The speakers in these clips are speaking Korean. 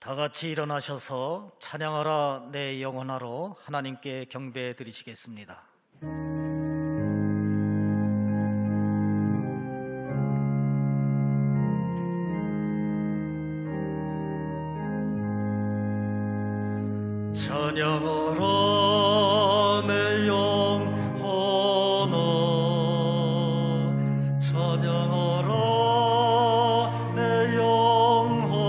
다 같이 일어나셔서 찬양하라 내 영혼아로 하나님께 경배해 드리시겠습니다. 찬양하라 내 영혼아, 찬양하라 내 영혼아,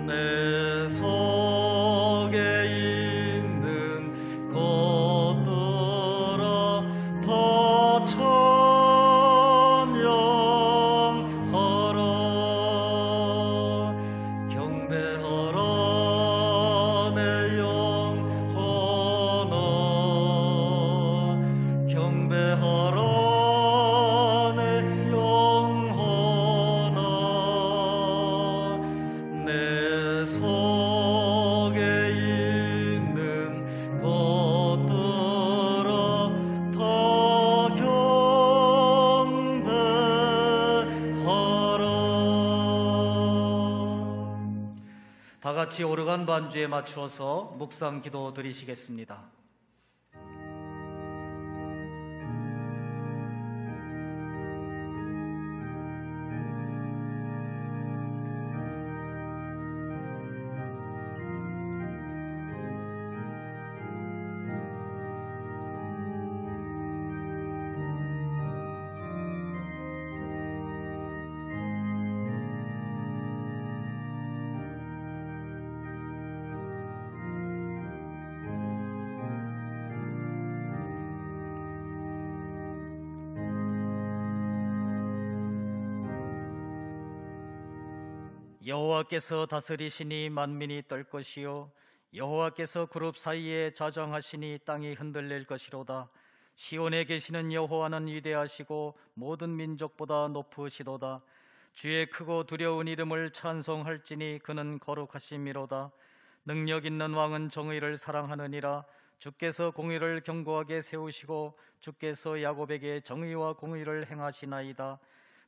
내 속에 있는 것들아 다 찬양하라. 경배하라 내 영혼아, 경배하라 내 영혼아, 내 속에 있는 것들아 다 경배하라. 다 같이 오르간 반주에 맞추어서 묵상 기도 드리시겠습니다. 여호와께서 다스리시니 만민이 떨 것이요, 여호와께서 그룹 사이에 자정하시니 땅이 흔들릴 것이로다. 시온에 계시는 여호와는 위대하시고 모든 민족보다 높으시도다. 주의 크고 두려운 이름을 찬송할지니 그는 거룩하심이로다. 능력 있는 왕은 정의를 사랑하느니라. 주께서 공의를 견고하게 세우시고 주께서 야곱에게 정의와 공의를 행하시나이다.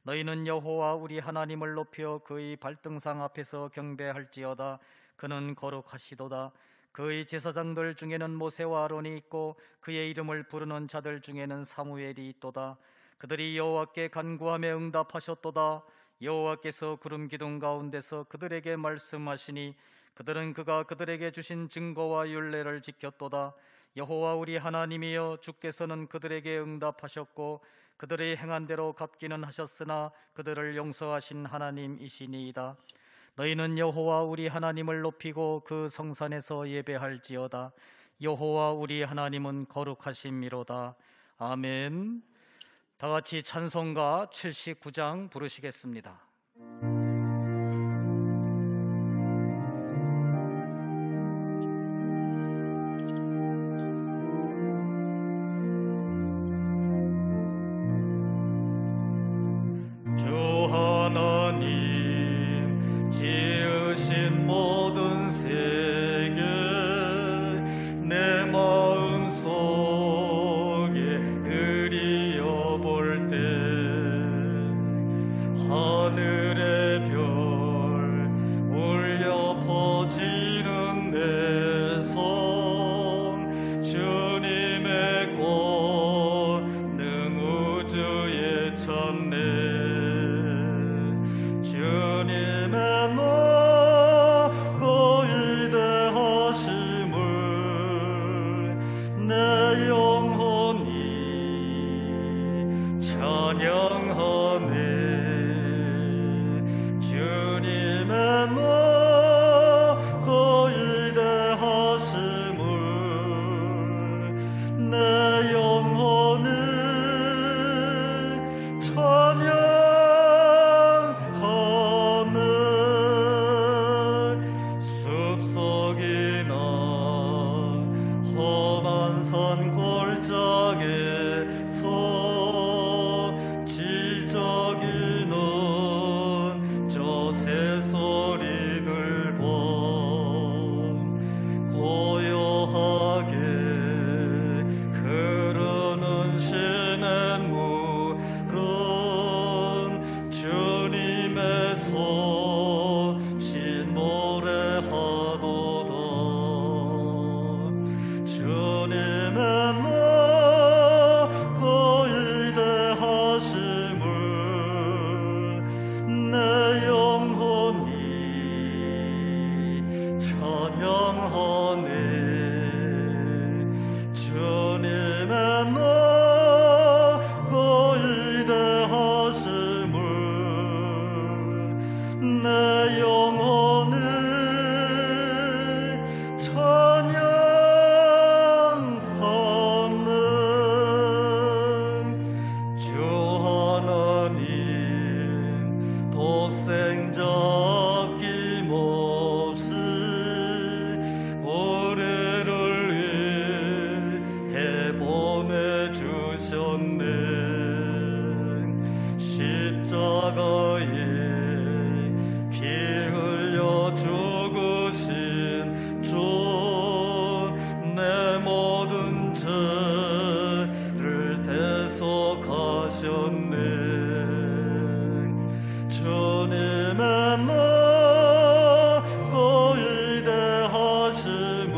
너희는 여호와 우리 하나님을 높여 그의 발등상 앞에서 경배할지어다. 그는 거룩하시도다. 그의 제사장들 중에는 모세와 아론이 있고 그의 이름을 부르는 자들 중에는 사무엘이 있도다. 그들이 여호와께 간구하며 응답하셨도다. 여호와께서 구름 기둥 가운데서 그들에게 말씀하시니 그들은 그가 그들에게 주신 증거와 율례를 지켰도다. 여호와 우리 하나님이여, 주께서는 그들에게 응답하셨고 그들이 행한 대로 갚기는 하셨으나 그들을 용서하신 하나님이시니이다. 너희는 여호와 우리 하나님을 높이고 그 성산에서 예배할지어다. 여호와 우리 하나님은 거룩하심이로다. 아멘. 다 같이 찬송가 79장 부르시겠습니다. 독생자 아낌없이 우리를 위해 보내주셨네. 십자가에 피 흘려 죽으신 주, 내 모든 죄를 대속하셨네. 주님의 높고 위대하심을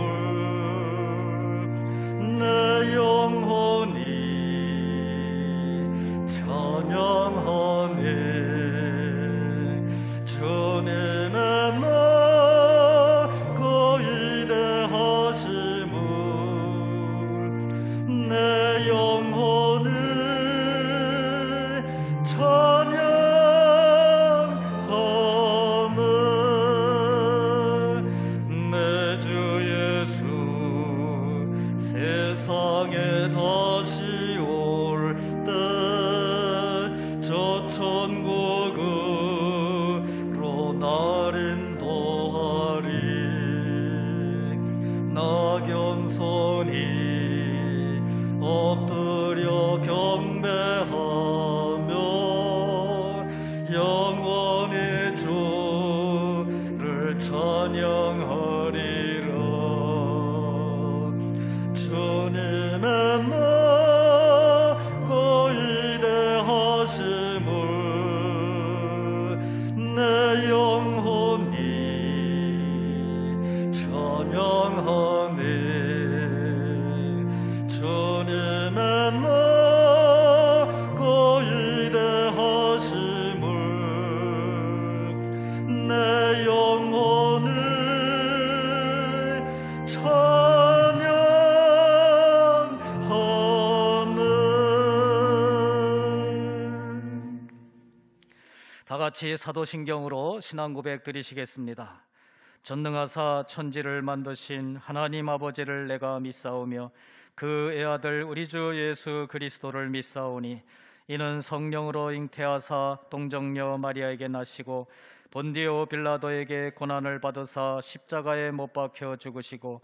내 영혼이 찬양하네. 주님의 높고 위대하심을 내 영혼이 찬양하네. 내 주 예수 세상에 다시 올 때 저 천국으로 날 인도하리. 나 겸손히 엎드려 경배하며 영원히 주를 찬양하리라. 주님의 높고 위대하심을 내 영혼이 찬양하네. 주님의 높고 위대하심을 내 영혼이 다 같이 사도신경으로 신앙 고백 드리시겠습니다. 전능하사 천지를 만드신 하나님 아버지를 내가 믿사오며 그 애아들 우리 주 예수 그리스도를 믿사오니 이는 성령으로 잉태하사 동정녀 마리아에게 나시고 본디오 빌라도에게 고난을 받으사 십자가에 못 박혀 죽으시고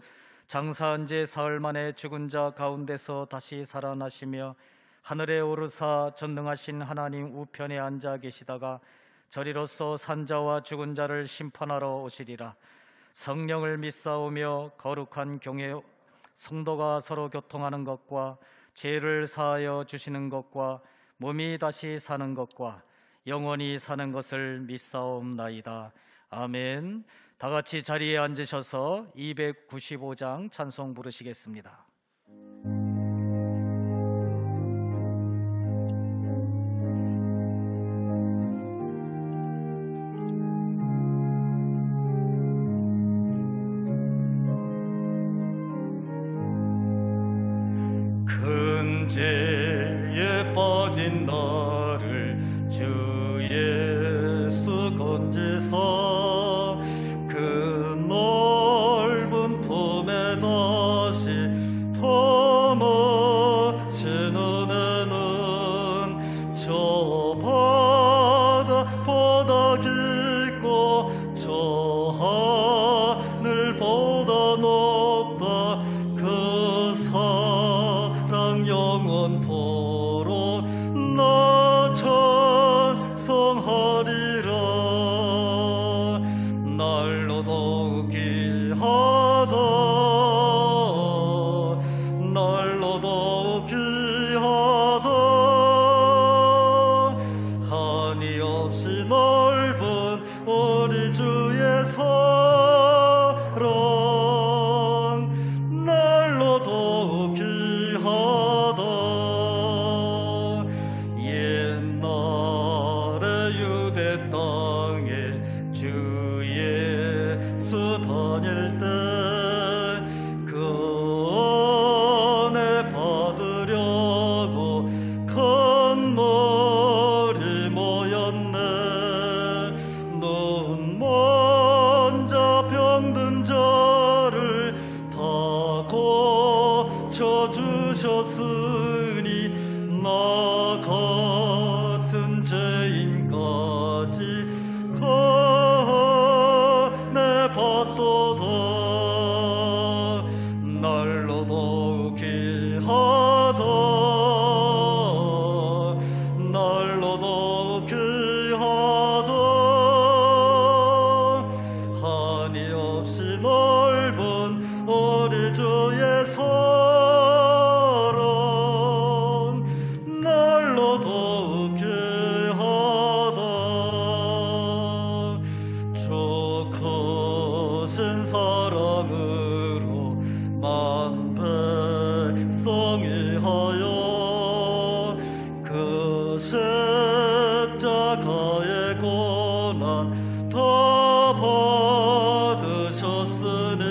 장사한 지 사흘 만에 죽은 자 가운데서 다시 살아나시며 하늘에 오르사 전능하신 하나님 우편에 앉아 계시다가 저리로서 산자와 죽은 자를 심판하러 오시리라. 성령을 믿사오며 거룩한 교회 성도가 서로 교통하는 것과 죄를 사하여 주시는 것과 몸이 다시 사는 것과 영원히 사는 것을 믿사옵나이다. 아멘. 다 같이 자리에 앉으셔서 295장 찬송 부르시겠습니다. 큰 죄에 빠진 나를 주 예수 건지사 그 넓은 품에 다시 품으신 은혜는 저 바다보다 깊고 저 하늘보다 높다. 그 사랑 영원토록 나 찬송하리라. 날로 더욱 귀하다. 날로 더욱 귀하다. 한이 없이 넓은 우리 주의 사랑 날로 더욱 귀하다. 옛날에 유대 땅에 주 예수 다닐 때 그 은혜 받으려고 큰 머리 모였네. 눈 먼 자 병든 자를 다 고쳐주셨으니 나 같은 죄인까지 크신 사랑으로 만 백성이 하여 그 십자가의 고난 다 받으셨으니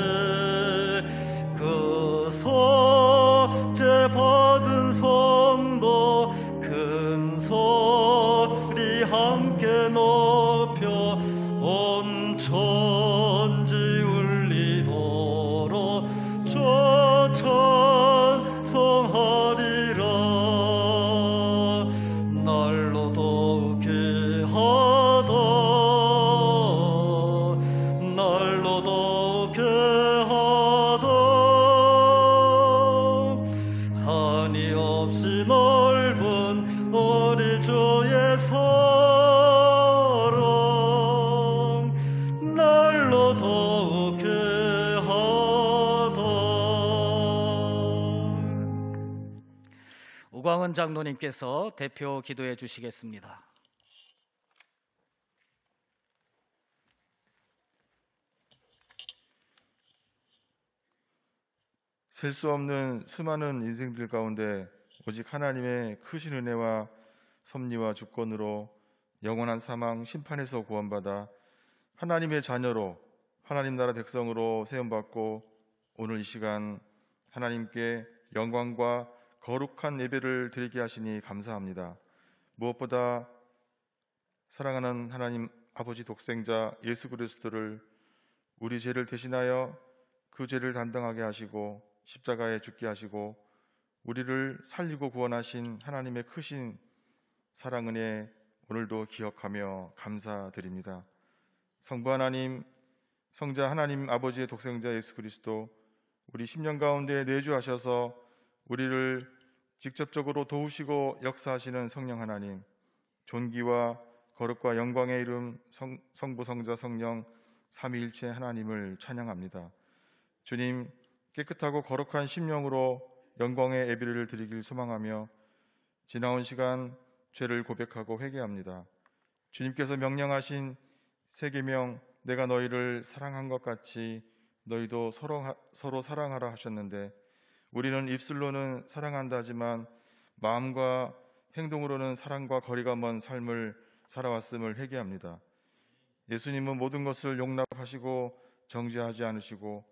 그 속죄 받은 성도 큰 소리 함께 높여 온 천지 울리도록 저 찬송하리라. 날로 더욱 귀하다 날로 더욱 귀하다 한이 없이 넓은 우리 주의 사랑 날로 더욱 귀하다. 우광은 장로님께서 대표 기도해 주시겠습니다. 셀 수 없는 수많은 인생들 가운데 오직 하나님의 크신 은혜와 섭리와 주권으로 영원한 사망 심판에서 구원받아 하나님의 자녀로 하나님 나라 백성으로 세움받고 오늘 이 시간 하나님께 영광과 거룩한 예배를 드리게 하시니 감사합니다. 무엇보다 사랑하는 하나님 아버지 독생자 예수 그리스도를 우리 죄를 대신하여 그 죄를 담당하게 하시고 십자가에 죽게 하시고 우리를 살리고 구원하신 하나님의 크신 사랑 은혜 오늘도 기억하며 감사드립니다. 성부 하나님, 성자 하나님 아버지의 독생자 예수 그리스도 우리 10년 가운데 내주하셔서 우리를 직접적으로 도우시고 역사하시는 성령 하나님, 존귀와 거룩과 영광의 이름 성부 성자 성령 삼위일체 하나님을 찬양합니다. 주님, 깨끗하고 거룩한 심령으로 영광의 예배를 드리길 소망하며 지나온 시간 죄를 고백하고 회개합니다. 주님께서 명령하신 세 계명, 내가 너희를 사랑한 것 같이 너희도 서로 사랑하라 하셨는데 우리는 입술로는 사랑한다 하지만 마음과 행동으로는 사랑과 거리가 먼 삶을 살아왔음을 회개합니다. 예수님은 모든 것을 용납하시고 정죄하지 않으시고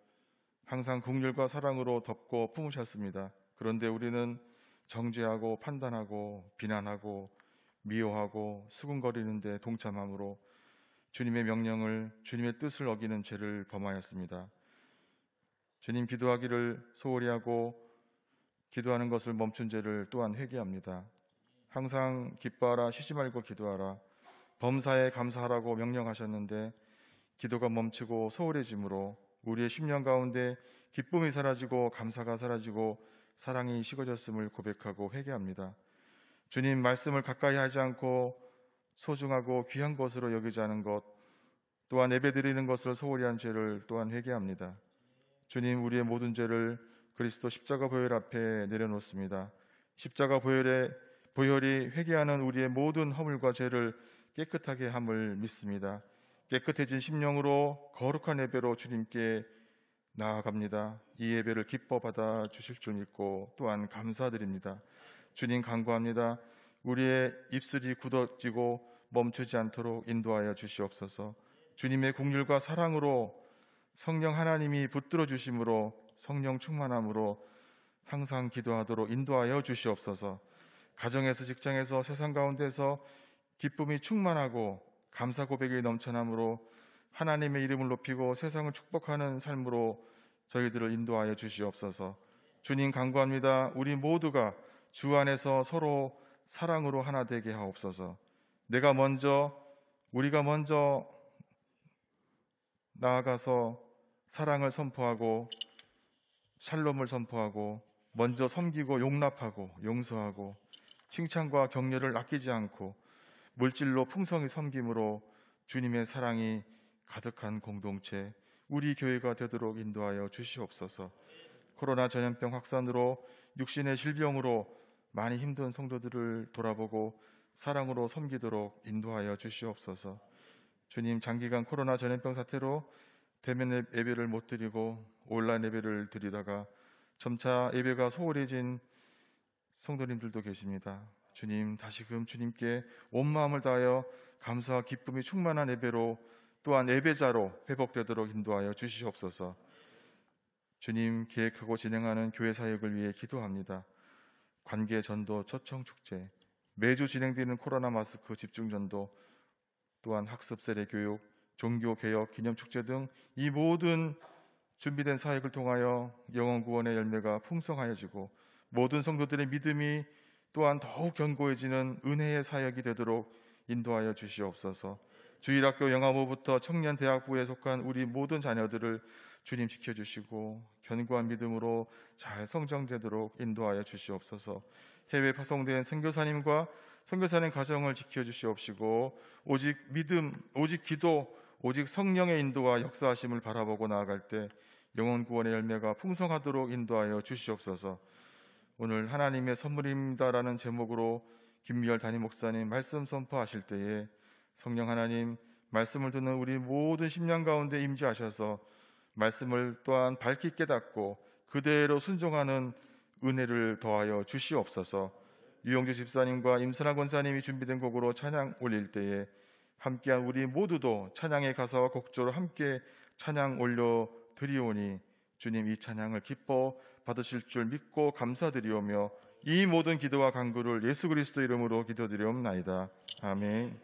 항상 긍휼과 사랑으로 덮고 품으셨습니다. 그런데 우리는 정죄하고 판단하고 비난하고 미워하고 수군거리는데 동참함으로 주님의 명령을, 주님의 뜻을 어기는 죄를 범하였습니다. 주님, 기도하기를 소홀히 하고 기도하는 것을 멈춘 죄를 또한 회개합니다. 항상 기뻐하라, 쉬지 말고 기도하라, 범사에 감사하라고 명령하셨는데 기도가 멈추고 소홀해짐으로 우리의 심령 가운데 기쁨이 사라지고 감사가 사라지고 사랑이 식어졌음을 고백하고 회개합니다. 주님, 말씀을 가까이 하지 않고 소중하고 귀한 것으로 여기지 않은 것, 또한 예배드리는 것을 소홀히 한 죄를 또한 회개합니다. 주님, 우리의 모든 죄를 그리스도 십자가 보혈 앞에 내려놓습니다. 십자가 보혈이 회개하는 우리의 모든 허물과 죄를 깨끗하게 함을 믿습니다. 깨끗해진 심령으로 거룩한 예배로 주님께 나아갑니다. 이 예배를 기뻐 받아 주실 줄 믿고 또한 감사드립니다. 주님, 간구합니다. 우리의 입술이 굳어지고 멈추지 않도록 인도하여 주시옵소서. 주님의 긍휼과 사랑으로 성령 하나님이 붙들어 주심으로 성령 충만함으로 항상 기도하도록 인도하여 주시옵소서. 가정에서, 직장에서, 세상 가운데서 기쁨이 충만하고 감사 고백이 넘쳐남으로 하나님의 이름을 높이고 세상을 축복하는 삶으로 저희들을 인도하여 주시옵소서. 주님, 간구합니다. 우리 모두가 주 안에서 서로 사랑으로 하나 되게 하옵소서. 우리가 먼저 나아가서 사랑을 선포하고 샬롬을 선포하고 먼저 섬기고 용납하고 용서하고 칭찬과 격려를 아끼지 않고 물질로 풍성히 섬김으로 주님의 사랑이 가득한 공동체, 우리 교회가 되도록 인도하여 주시옵소서. 코로나 전염병 확산으로 육신의 질병으로 많이 힘든 성도들을 돌아보고 사랑으로 섬기도록 인도하여 주시옵소서. 주님, 장기간 코로나 전염병 사태로 대면 예배를 못 드리고 온라인 예배를 드리다가 점차 예배가 소홀해진 성도님들도 계십니다. 주님, 다시금 주님께 온 마음을 다하여 감사와 기쁨이 충만한 예배로, 또한 예배자로 회복되도록 인도하여 주시옵소서. 주님, 계획하고 진행하는 교회 사역을 위해 기도합니다. 관계 전도, 초청 축제, 매주 진행되는 코로나 마스크 집중 전도, 또한 학습 세례 교육, 종교 개혁, 기념 축제 등 이 모든 준비된 사역을 통하여 영혼 구원의 열매가 풍성하여지고 모든 성도들의 믿음이 또한 더욱 견고해지는 은혜의 사역이 되도록 인도하여 주시옵소서. 주일학교 영화부부터 청년 대학부에 속한 우리 모든 자녀들을 주님 지켜주시고 견고한 믿음으로 잘 성장되도록 인도하여 주시옵소서. 해외 파송된 선교사님과 선교사님 가정을 지켜주시옵시고 오직 믿음, 오직 기도, 오직 성령의 인도와 역사하심을 바라보고 나아갈 때 영혼 구원의 열매가 풍성하도록 인도하여 주시옵소서. 오늘 하나님의 선물입니다라는 제목으로 김미열 담임 목사님 말씀 선포하실 때에 성령 하나님, 말씀을 듣는 우리 모든 심령 가운데 임재하셔서 말씀을 또한 밝히 깨닫고 그대로 순종하는 은혜를 더하여 주시옵소서. 유영주 집사님과 임선아 권사님이 준비된 곡으로 찬양 올릴 때에 함께한 우리 모두도 찬양에 가서 곡조로 함께 찬양 올려 드리오니 주님, 이 찬양을 기뻐 받으실 줄 믿고 감사드리오며 이 모든 기도와 간구를 예수 그리스도 이름으로 기도드리옵나이다. 아멘.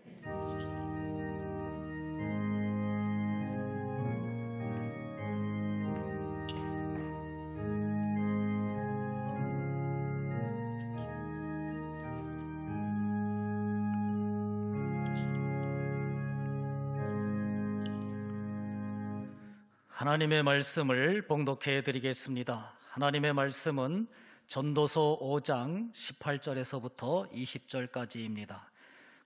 하나님의 말씀을 봉독해 드리겠습니다. 하나님의 말씀은 전도서 5장 18절에서부터 20절까지입니다.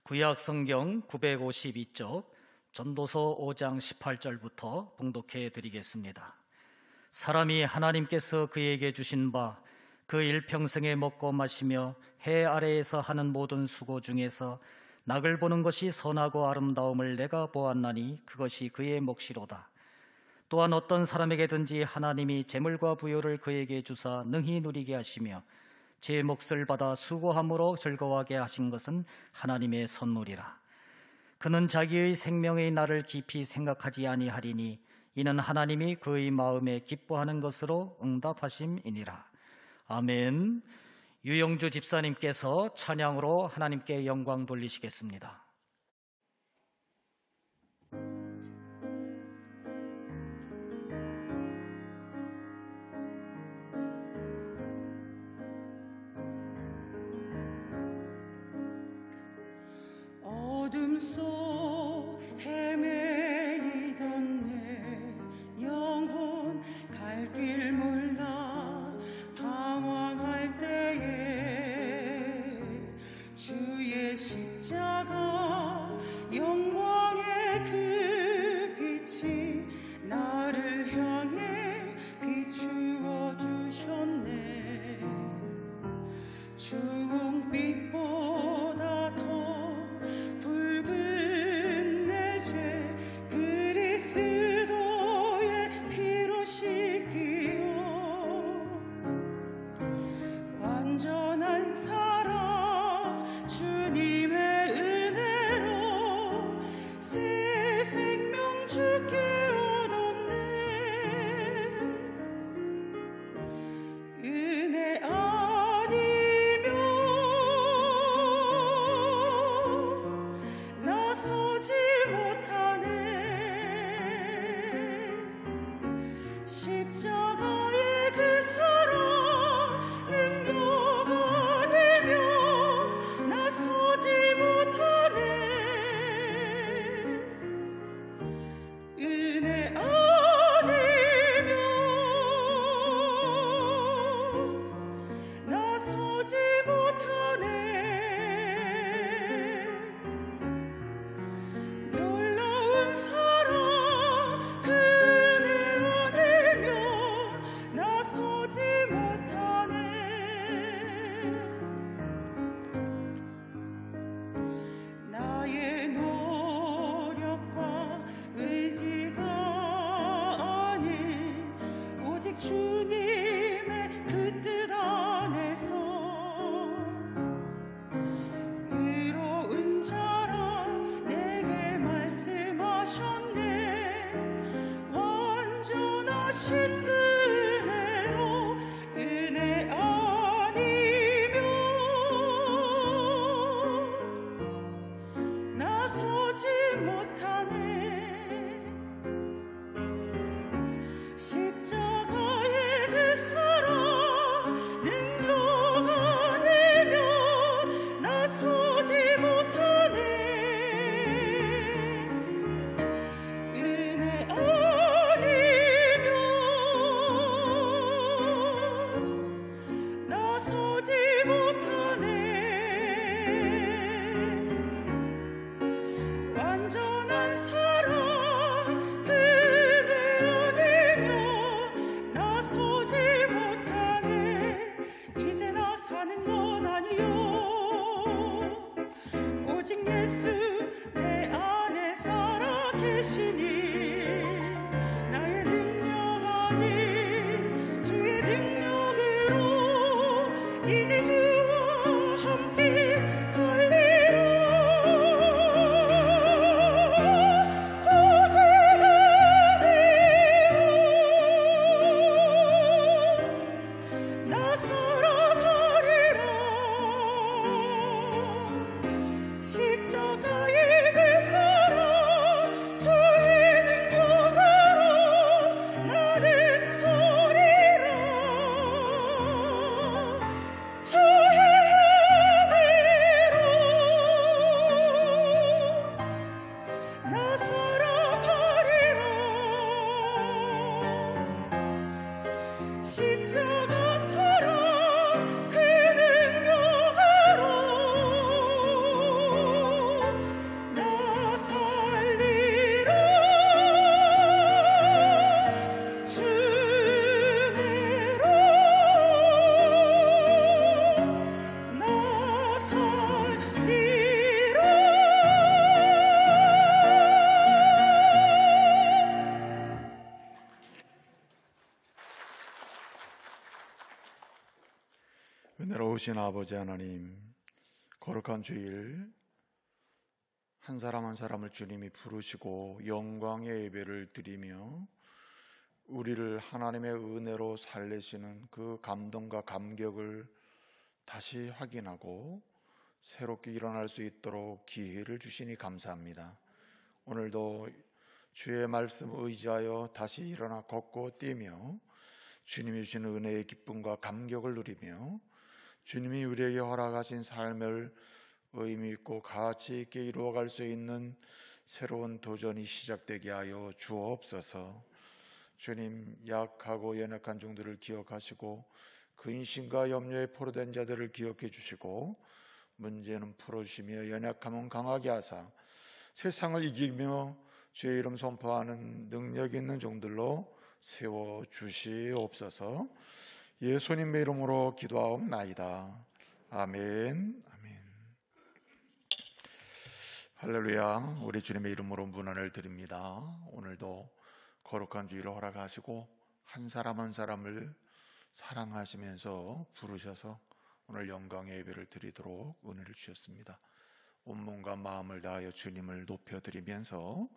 구약 성경 952쪽 전도서 5장 18절부터 봉독해 드리겠습니다. 사람이 하나님께서 그에게 주신 바 그 일평생에 먹고 마시며 해 아래에서 하는 모든 수고 중에서 낙을 보는 것이 선하고 아름다움을 내가 보았나니 그것이 그의 몫이로다. 또한 어떤 사람에게든지 하나님이 재물과 부요를 그에게 주사 능히 누리게 하시며 제 몫을 받아 수고함으로 즐거워하게 하신 것은 하나님의 선물이라. 그는 자기의 생명의 날을 깊이 생각하지 아니하리니 이는 하나님이 그의 마음에 기뻐하는 것으로 응답하심이니라. 아멘. 유영주 집사님께서 찬양으로 하나님께 영광 돌리시겠습니다. 어둠 속 헤매이던 내 영혼 갈 길 몰라 방황할 때에 주의 십자가 영광의 그 빛이 나를 향해 비추어 주셨네. 주홍빛보다 더 붉은 내 죄 그리스도의 피로 씻기어 완전한 사랑 주님의 은혜로 새 생명 주께 얻었네. 은혜 아니면 나서지 못하네. 십자가의 그 사랑 능력 아니면 나서지 못하네. 은혜 아니면 나서지 못하네. 놀라운 사랑 그 은혜 아니면 나서지 못하네. 나의 노력과 의지가 오직 주님의 그 뜻 안에서 의로운 자라 내게 말씀하셨네. 완전하신 그 은혜로 은혜 아니면 나서지 못하네. 십자가의 그 사랑 능력 아니면 나서지 못하네. 은혜 아니면 나서지 못하네. 완전한 사랑 그대 아니면 나서지 못하네. 이제 나 사는 건 아니요 오직 예수 내 안에 살아 계시니 나의 능력 아닌 주의 능력으로 이제 주와 함께 살리라. 오직 은혜로 나 살아가리라. 십자가의 그 사랑 주의 능력으로 나는 서리라. 주의 은혜로 나 살아가리라. 십자가 사랑 그 능력으로 나 살리라. 주 은혜로 나 살리라. 은혜로우신 아버지 하나님, 거룩한 주일 한 사람 한 사람을 주님이 부르시고 영광의 예배를 드리며 우리를 하나님의 은혜로 살리시는 그 감동과 감격을 다시 확인하고 새롭게 일어날 수 있도록 기회를 주시니 감사합니다. 오늘도 주의 말씀 의지하여 다시 일어나 걷고 뛰며 주님이 주시는 은혜의 기쁨과 감격을 누리며 주님이 우리에게 허락하신 삶을 의미 있고 가치 있게 이루어갈 수 있는 새로운 도전이 시작되게 하여 주옵소서. 주님, 약하고 연약한 종들을 기억하시고 근심과 염려에 포로된 자들을 기억해 주시고 문제는 풀어주시며 연약함은 강하게 하사 세상을 이기며 주의 이름 선포하는 능력 있는 종들로 세워주시옵소서. 예수님의 이름으로 기도하옵나이다. 아멘. 아멘. 할렐루야. 우리 주님의 이름으로 문안을 드립니다. 오늘도 거룩한 주일을 허락하시고 한 사람 한 사람을 사랑하시면서 부르셔서 오늘 영광의 예배를 드리도록 은혜를 주셨습니다. 온몸과 마음을 다하여 주님을 높여드리면서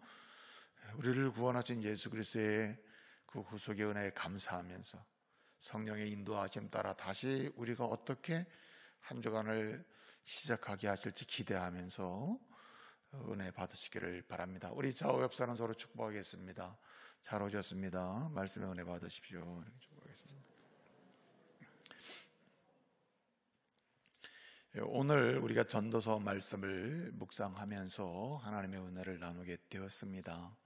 우리를 구원하신 예수 그리스도의 그 구속의 은혜에 감사하면서 성령의 인도하심 따라 다시 우리가 어떻게 한 주간을 시작하게 하실지 기대하면서 은혜 받으시기를 바랍니다. 우리 좌우 옆 사람 서로 축복하겠습니다. 잘 오셨습니다. 말씀의 은혜 받으십시오. 축복하겠습니다. 오늘 우리가 전도서 말씀을 묵상하면서 하나님의 은혜를 나누게 되었습니다.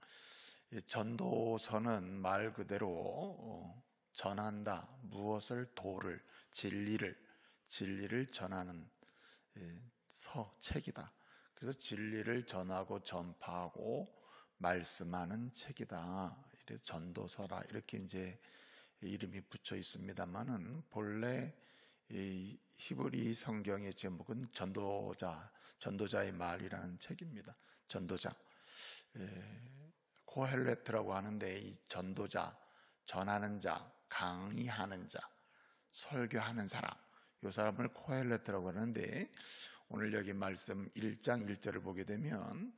전도서는 말 그대로 전한다. 무엇을 도를, 진리를 전하는 책이다. 그래서 진리를 전하고 전파하고 말씀하는 책이다. 이래서 전도서라 이렇게 이제 이름이 붙여 있습니다만은 본래 이 히브리 성경의 제목은 전도자의 말이라는 책입니다. 전도자. 코헬레트라고 하는데 이 전도자, 전하는 자, 강의하는 자, 설교하는 사람, 이 사람을 코헬레트라고 하는데, 오늘 여기 말씀 1장 1절을 보게 되면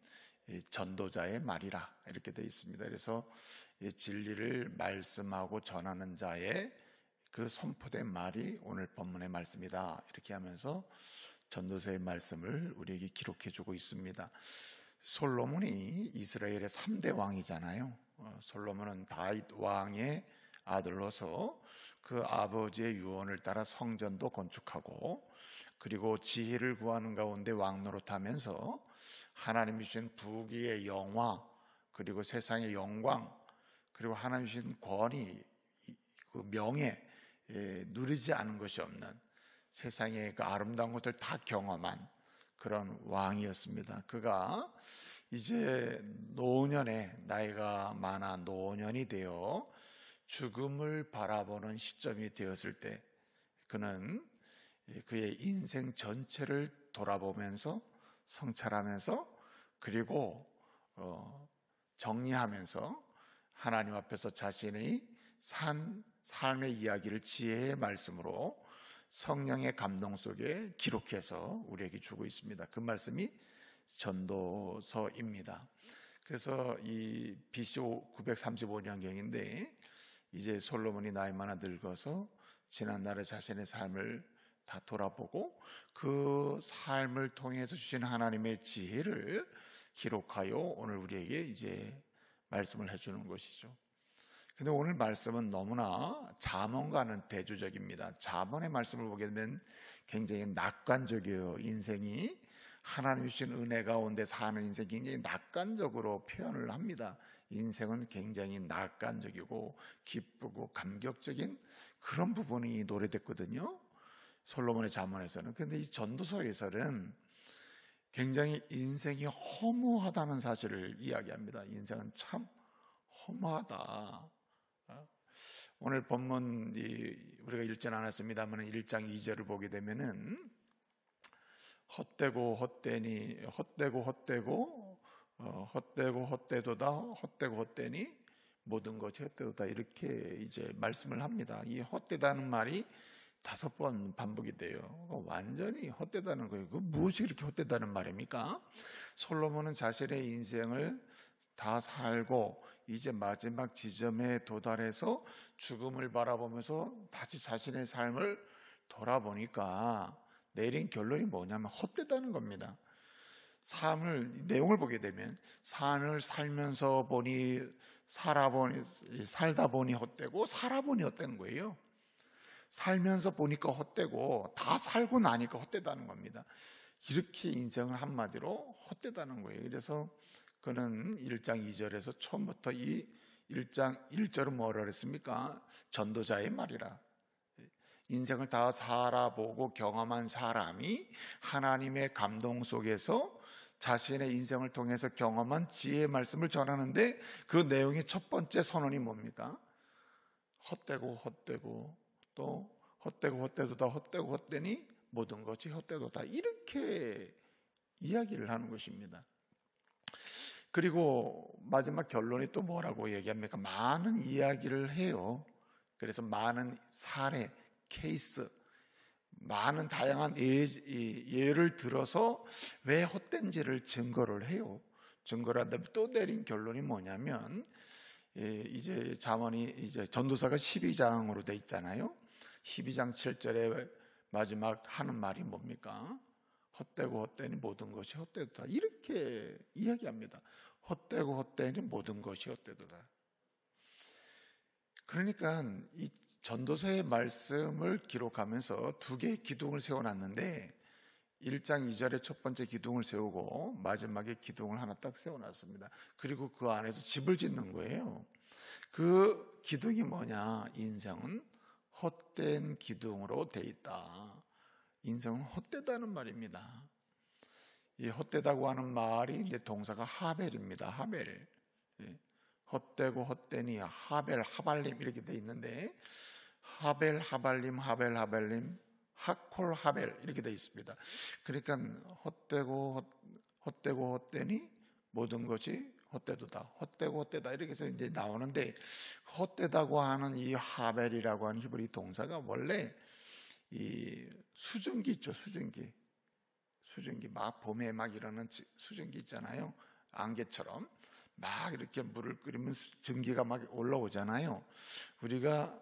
전도자의 말이라 이렇게 되어 있습니다. 그래서 진리를 말씀하고 전하는 자의 그 선포된 말이 오늘 본문의 말씀이다, 이렇게 하면서 전도서의 말씀을 우리에게 기록해 주고 있습니다. 솔로몬이 이스라엘의 3대 왕이잖아요. 솔로몬은 다윗 왕의 아들로서 그 아버지의 유언을 따라 성전도 건축하고, 그리고 지혜를 구하는 가운데 왕노릇하면서 하나님이 주신 부귀의 영화, 그리고 세상의 영광, 그리고 하나님이 주신 권위, 그 명예, 누리지 않은 것이 없는 세상의 그 아름다운 것을 다 경험한 그런 왕이었습니다. 그가 이제 노년에, 나이가 많아 노년이 되어 죽음을 바라보는 시점이 되었을 때, 그는 그의 인생 전체를 돌아보면서 성찰하면서, 그리고 정리하면서 하나님 앞에서 자신의 산 삶의 이야기를 지혜의 말씀으로 성령의 감동 속에 기록해서 우리에게 주고 있습니다. 그 말씀이 전도서입니다. 그래서 이 BC 935년경인데 이제 솔로몬이 나이 많아 늙어서 지난날의 자신의 삶을 다 돌아보고 그 삶을 통해서 주신 하나님의 지혜를 기록하여 오늘 우리에게 이제 말씀을 해주는 것이죠. 근데 오늘 말씀은 너무나 잠언과는 대조적입니다. 잠언의 말씀을 보게 되면 굉장히 낙관적이에요. 인생이 하나님이 주신 은혜 가운데 사는 인생이 굉장히 낙관적으로 표현을 합니다. 인생은 굉장히 낙관적이고 기쁘고 감격적인 그런 부분이 노래됐거든요, 솔로몬의 잠언에서는. 그런데 이 전도서에서는 굉장히 인생이 허무하다는 사실을 이야기합니다. 인생은 참 허무하다. 오늘 본문 우리가 읽지는 않았습니다만 1장 2절을 보게 되면은 헛되고 헛되니 헛되고 헛되고 헛되고 헛되도다 헛되고 헛되니 모든 것이 헛되도다, 이렇게 이제 말씀을 합니다. 이 헛되다는 말이 5번 반복이 돼요. 완전히 헛되다는 거예요. 그 무엇이 그렇게 헛되다는 말입니까? 솔로몬은 자신의 인생을 다 살고 이제 마지막 지점에 도달해서 죽음을 바라보면서 다시 자신의 삶을 돌아보니까 내린 결론이 뭐냐면 헛되다는 겁니다. 내용을 보게 되면 삶을 살면서 보니 살다 보니 헛되고 살아보니 헛된 거예요. 살면서 보니까 헛되고 다 살고 나니까 헛되다는 겁니다. 이렇게 인생을 한마디로 헛되다는 거예요. 그래서 그는 1장 2절에서 처음부터 이 1장 1절은 뭐라 그랬습니까? 전도자의 말이라. 인생을 다 살아보고 경험한 사람이 하나님의 감동 속에서 자신의 인생을 통해서 경험한 지혜의 말씀을 전하는데, 그 내용의 첫 번째 선언이 뭡니까? 헛되고 헛되고 또 헛되고 헛되도다 헛되고 헛되니 모든 것이 헛되도다, 이렇게 이야기를 하는 것입니다. 그리고 마지막 결론이 또 뭐라고 얘기합니까? 많은 이야기를 해요. 그래서 많은 사례, 케이스, 많은 다양한 예를 들어서 왜 헛된지를 증거를 해요. 증거를 한다면 또 내린 결론이 뭐냐면, 이제 잠언이 이제 전도서가 12장으로 돼 있잖아요. 12장 7절에 마지막 하는 말이 뭡니까? 헛되고 헛되니 모든 것이 헛되도다, 이렇게 이야기합니다. 헛되고 헛되니 모든 것이 헛되도다. 그러니까 이 전도서의 말씀을 기록하면서 2개의 기둥을 세워놨는데 1장 2절에 첫 번째 기둥을 세우고 마지막에 기둥을 하나 딱 세워놨습니다. 그리고 그 안에서 집을 짓는 거예요. 그 기둥이 뭐냐? 인생은 헛된 기둥으로 돼 있다. 인생은 헛되다는 말입니다. 이 헛되다고 하는 말이 이제 동사가 하벨입니다. 하벨. 헛되고 헛되니 하벨, 하발림 이렇게 돼 있는데, 하벨, 하발림, 하벨, 하발림, 하콜, 하벨 이렇게 돼 있습니다. 그러니까 헛되고 헛되니 모든 것이 헛되도다, 헛되고 헛되다 이렇게 해서 이제 나오는데, 헛되다고 하는 이 하벨이라고 하는 히브리 동사가 원래 이 수증기 있죠, 수증기 막 봄에 막 일어나는 수증기 있잖아요. 안개처럼 막 이렇게 물을 끓이면 증기가 막 올라오잖아요. 우리가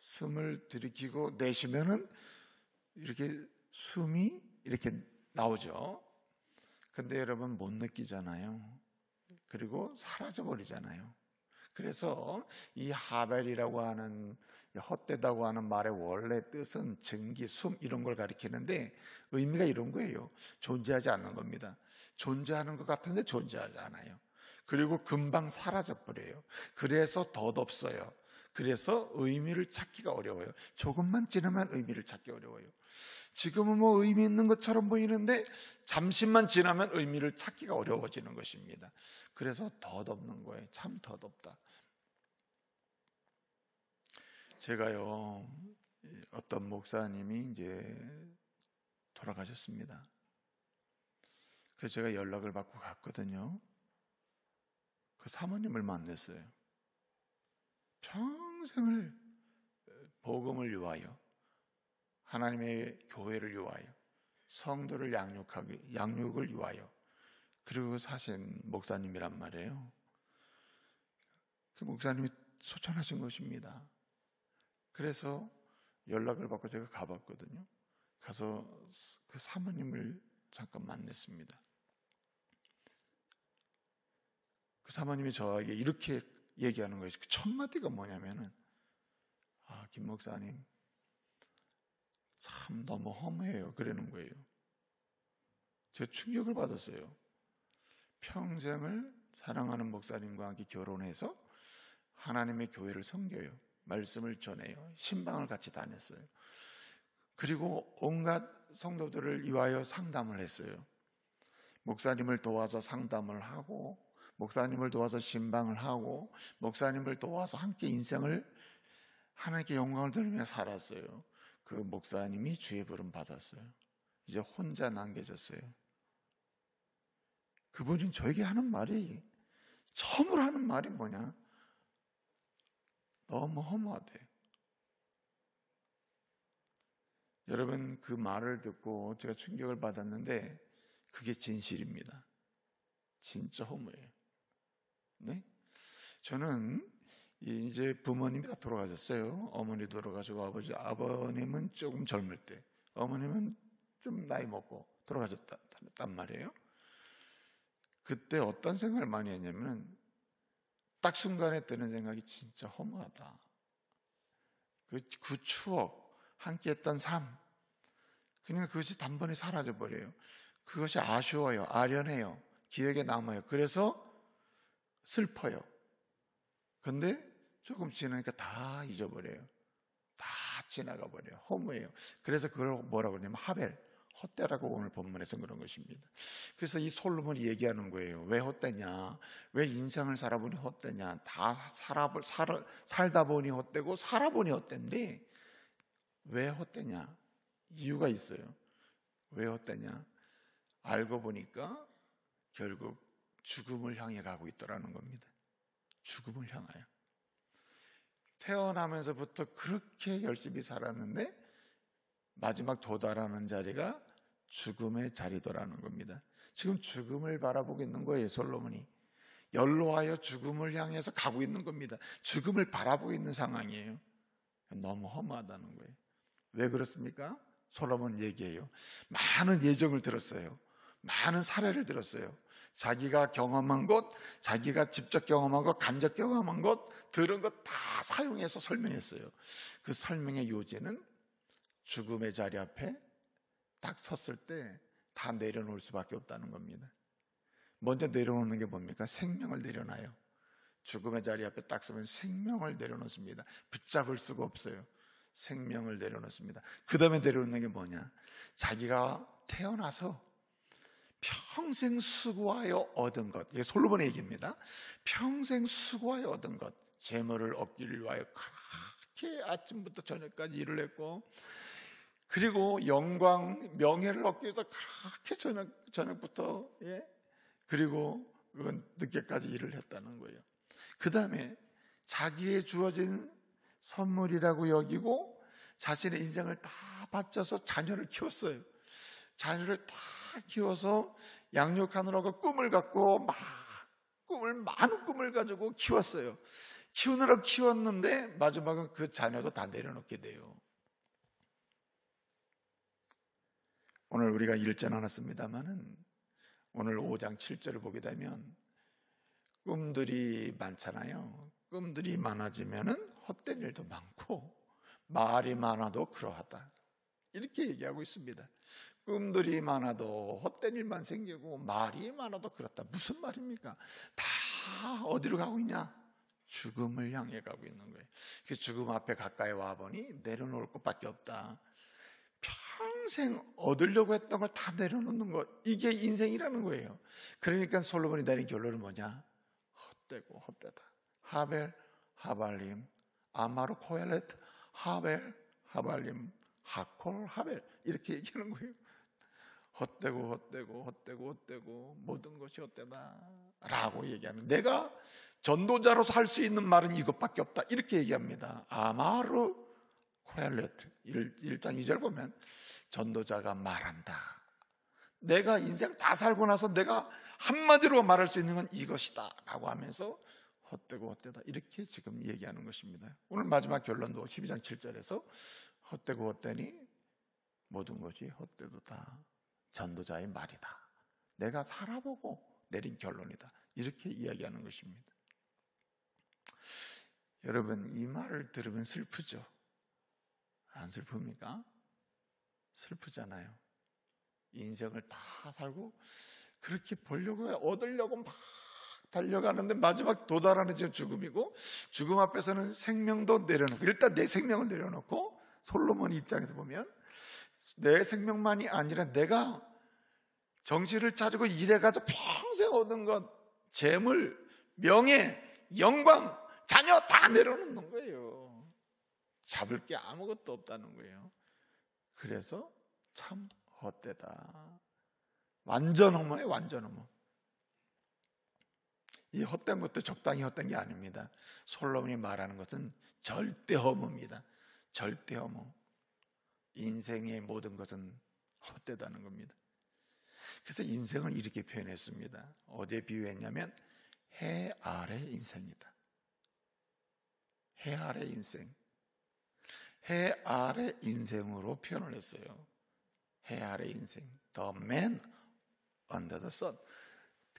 숨을 들이키고 내쉬면은 이렇게 숨이 이렇게 나오죠. 근데 여러분 못 느끼잖아요. 그리고 사라져 버리잖아요. 그래서 이 하벨이라고 하는, 헛되다고 하는 말의 원래 뜻은 증기, 숨 이런 걸 가리키는데 의미가 이런 거예요. 존재하지 않는 겁니다. 존재하는 것 같은데 존재하지 않아요. 그리고 금방 사라져 버려요. 그래서 덧없어요. 그래서 의미를 찾기가 어려워요. 조금만 지나면 의미를 찾기 어려워요. 지금은 뭐 의미 있는 것처럼 보이는데 잠시만 지나면 의미를 찾기가 어려워지는 것입니다. 그래서 덧없는 거예요. 참 덧없다. 제가요, 어떤 목사님이 이제 돌아가셨습니다. 그래서 제가 연락을 받고 갔거든요. 그 사모님을 만났어요. 평생을 복음을 위하여, 하나님의 교회를 위하여, 성도를 양육을 위하여 그리고 사신 목사님이란 말이에요. 그 목사님이 소천하신 것입니다. 그래서 연락을 받고 제가 가봤거든요. 가서 그 사모님을 잠깐 만났습니다. 그 사모님이 저에게 이렇게 얘기하는 거예요. 그 첫 마디가 뭐냐면은, 김 목사님 참 너무 허무해요. 그러는 거예요. 제가 충격을 받았어요. 평생을 사랑하는 목사님과 함께 결혼해서 하나님의 교회를 섬겨요. 말씀을 전해요. 신방을 같이 다녔어요. 그리고 온갖 성도들을 위하여 상담을 했어요. 목사님을 도와서 상담을 하고, 목사님을 도와서 신방을 하고, 목사님을 도와서 함께 인생을 하나님께 영광을 돌리며 살았어요. 그 목사님이 주의 부름 받았어요. 이제 혼자 남겨졌어요. 그분이 저에게 하는 말이, 처음으로 하는 말이 뭐냐? 너무 허무하대. 여러분, 그 말을 듣고 제가 충격을 받았는데 그게 진실입니다. 진짜 허무해요. 네? 저는 이제 부모님이 다 돌아가셨어요. 어머니 돌아가시고 아버님은 조금 젊을 때, 어머님은 좀 나이 먹고 돌아가셨단 말이에요. 그때 어떤 생각을 많이 했냐면, 딱 순간에 드는 생각이 진짜 허무하다. 그 추억, 함께 했던 삶, 그냥 그것이 단번에 사라져 버려요. 그것이 아쉬워요. 아련해요. 기억에 남아요. 그래서 슬퍼요. 근데 조금 지나니까 다 잊어버려요. 다 지나가 버려요. 허무해요. 그래서 그걸 뭐라고 그러냐면 하벨, 헛되라고 오늘 본문에서 그런 것입니다. 그래서 이 솔로몬이 얘기하는 거예요. 왜 헛되냐? 왜 인생을 살아보니 헛되냐? 다 살다 보니 헛되고 살아보니 헛된데 왜 헛되냐? 이유가 있어요. 왜 헛되냐? 알고 보니까 결국 죽음을 향해 가고 있더라는 겁니다. 죽음을 향하여. 태어나면서부터 그렇게 열심히 살았는데 마지막 도달하는 자리가 죽음의 자리더라는 겁니다. 지금 죽음을 바라보고 있는 거예요, 솔로몬이. 연로하여 죽음을 향해서 가고 있는 겁니다. 죽음을 바라보고 있는 상황이에요. 너무 허무하다는 거예요. 왜 그렇습니까? 솔로몬 얘기해요. 많은 예정을 들었어요. 많은 사례를 들었어요. 자기가 경험한 것, 자기가 직접 경험한 것, 간접 경험한 것, 들은 것 다 사용해서 설명했어요. 그 설명의 요지는 죽음의 자리 앞에 딱 섰을 때 다 내려놓을 수밖에 없다는 겁니다. 먼저 내려놓는 게 뭡니까? 생명을 내려놔요. 죽음의 자리 앞에 딱 서면 생명을 내려놓습니다. 붙잡을 수가 없어요. 생명을 내려놓습니다. 그 다음에 내려놓는 게 뭐냐? 자기가 태어나서 평생 수고하여 얻은 것, 이게 솔로몬의 얘기입니다. 평생 수고하여 얻은 것, 재물을 얻기를 위하여 그렇게 아침부터 저녁까지 일을 했고, 그리고 영광, 명예를 얻기 위해서 그렇게 저녁부터, 그리고 그건 늦게까지 일을 했다는 거예요. 그 다음에 자기의 주어진 선물이라고 여기고 자신의 인생을 다 바쳐서 자녀를 키웠어요. 자녀를 다 키워서 양육하느라고 꿈을 갖고 많은 꿈을 가지고 키웠어요. 키우느라 키웠는데 마지막은 그 자녀도 다 내려놓게 돼요. 오늘 우리가 읽지 않았습니다만은 오늘 5장 7절을 보게 되면 꿈들이 많잖아요. 꿈들이 많아지면은 헛된 일도 많고 말이 많아도 그러하다, 이렇게 얘기하고 있습니다. 꿈들이 많아도 헛된 일만 생기고 말이 많아도 그렇다. 무슨 말입니까? 다 어디로 가고 있냐? 죽음을 향해 가고 있는 거예요. 그 죽음 앞에 가까이 와보니 내려놓을 것밖에 없다. 평생 얻으려고 했던 걸 다 내려놓는 것, 이게 인생이라는 거예요. 그러니까 솔로몬이 내린 결론은 뭐냐? 헛되고 헛되다. 하벨, 하발림, 아마르, 코엘렛, 하벨, 하발림, 하콜, 하벨, 이렇게 얘기하는 거예요. 헛되고 헛되고 헛되고 헛되고 모든 것이 헛되다 라고 얘기하는, 내가 전도자로서 할 수 있는 말은 이것밖에 없다, 이렇게 얘기합니다. 아마르 코엘렛 1장 2절 보면 전도자가 말한다. 내가 인생 다 살고 나서 내가 한마디로 말할 수 있는 건 이것이다 라고 하면서 헛되고 헛되다, 이렇게 지금 얘기하는 것입니다. 오늘 마지막 결론도 12장 7절에서 헛되고 헛되니 모든 것이 헛되도다, 전도자의 말이다, 내가 살아보고 내린 결론이다, 이렇게 이야기하는 것입니다. 여러분, 이 말을 들으면 슬프죠? 안 슬픕니까? 슬프잖아요. 인생을 다 살고 그렇게 보려고 얻으려고 막 달려가는데 마지막 도달하는 지금 죽음이고, 죽음 앞에서는 생명도 내려놓고, 일단 내 생명을 내려놓고, 솔로몬 입장에서 보면 내 생명만이 아니라 내가 정신을 차리고 일해가지고 평생 얻은 것, 재물, 명예, 영광, 자녀 다 내려놓는 거예요. 잡을 게 아무것도 없다는 거예요. 그래서 참 헛되다. 완전 허무예요. 완전 허무. 이 헛된 것도 적당히 헛된 게 아닙니다. 솔로몬이 말하는 것은 절대 허무입니다. 절대 허무. 인생의 모든 것은 헛되다는 겁니다. 그래서 인생을 이렇게 표현했습니다. 어디에 비유했냐면 해 아래 인생이다. 해 아래 인생. 해 아래 인생으로 표현을 했어요. 해 아래 인생. The man under the sun.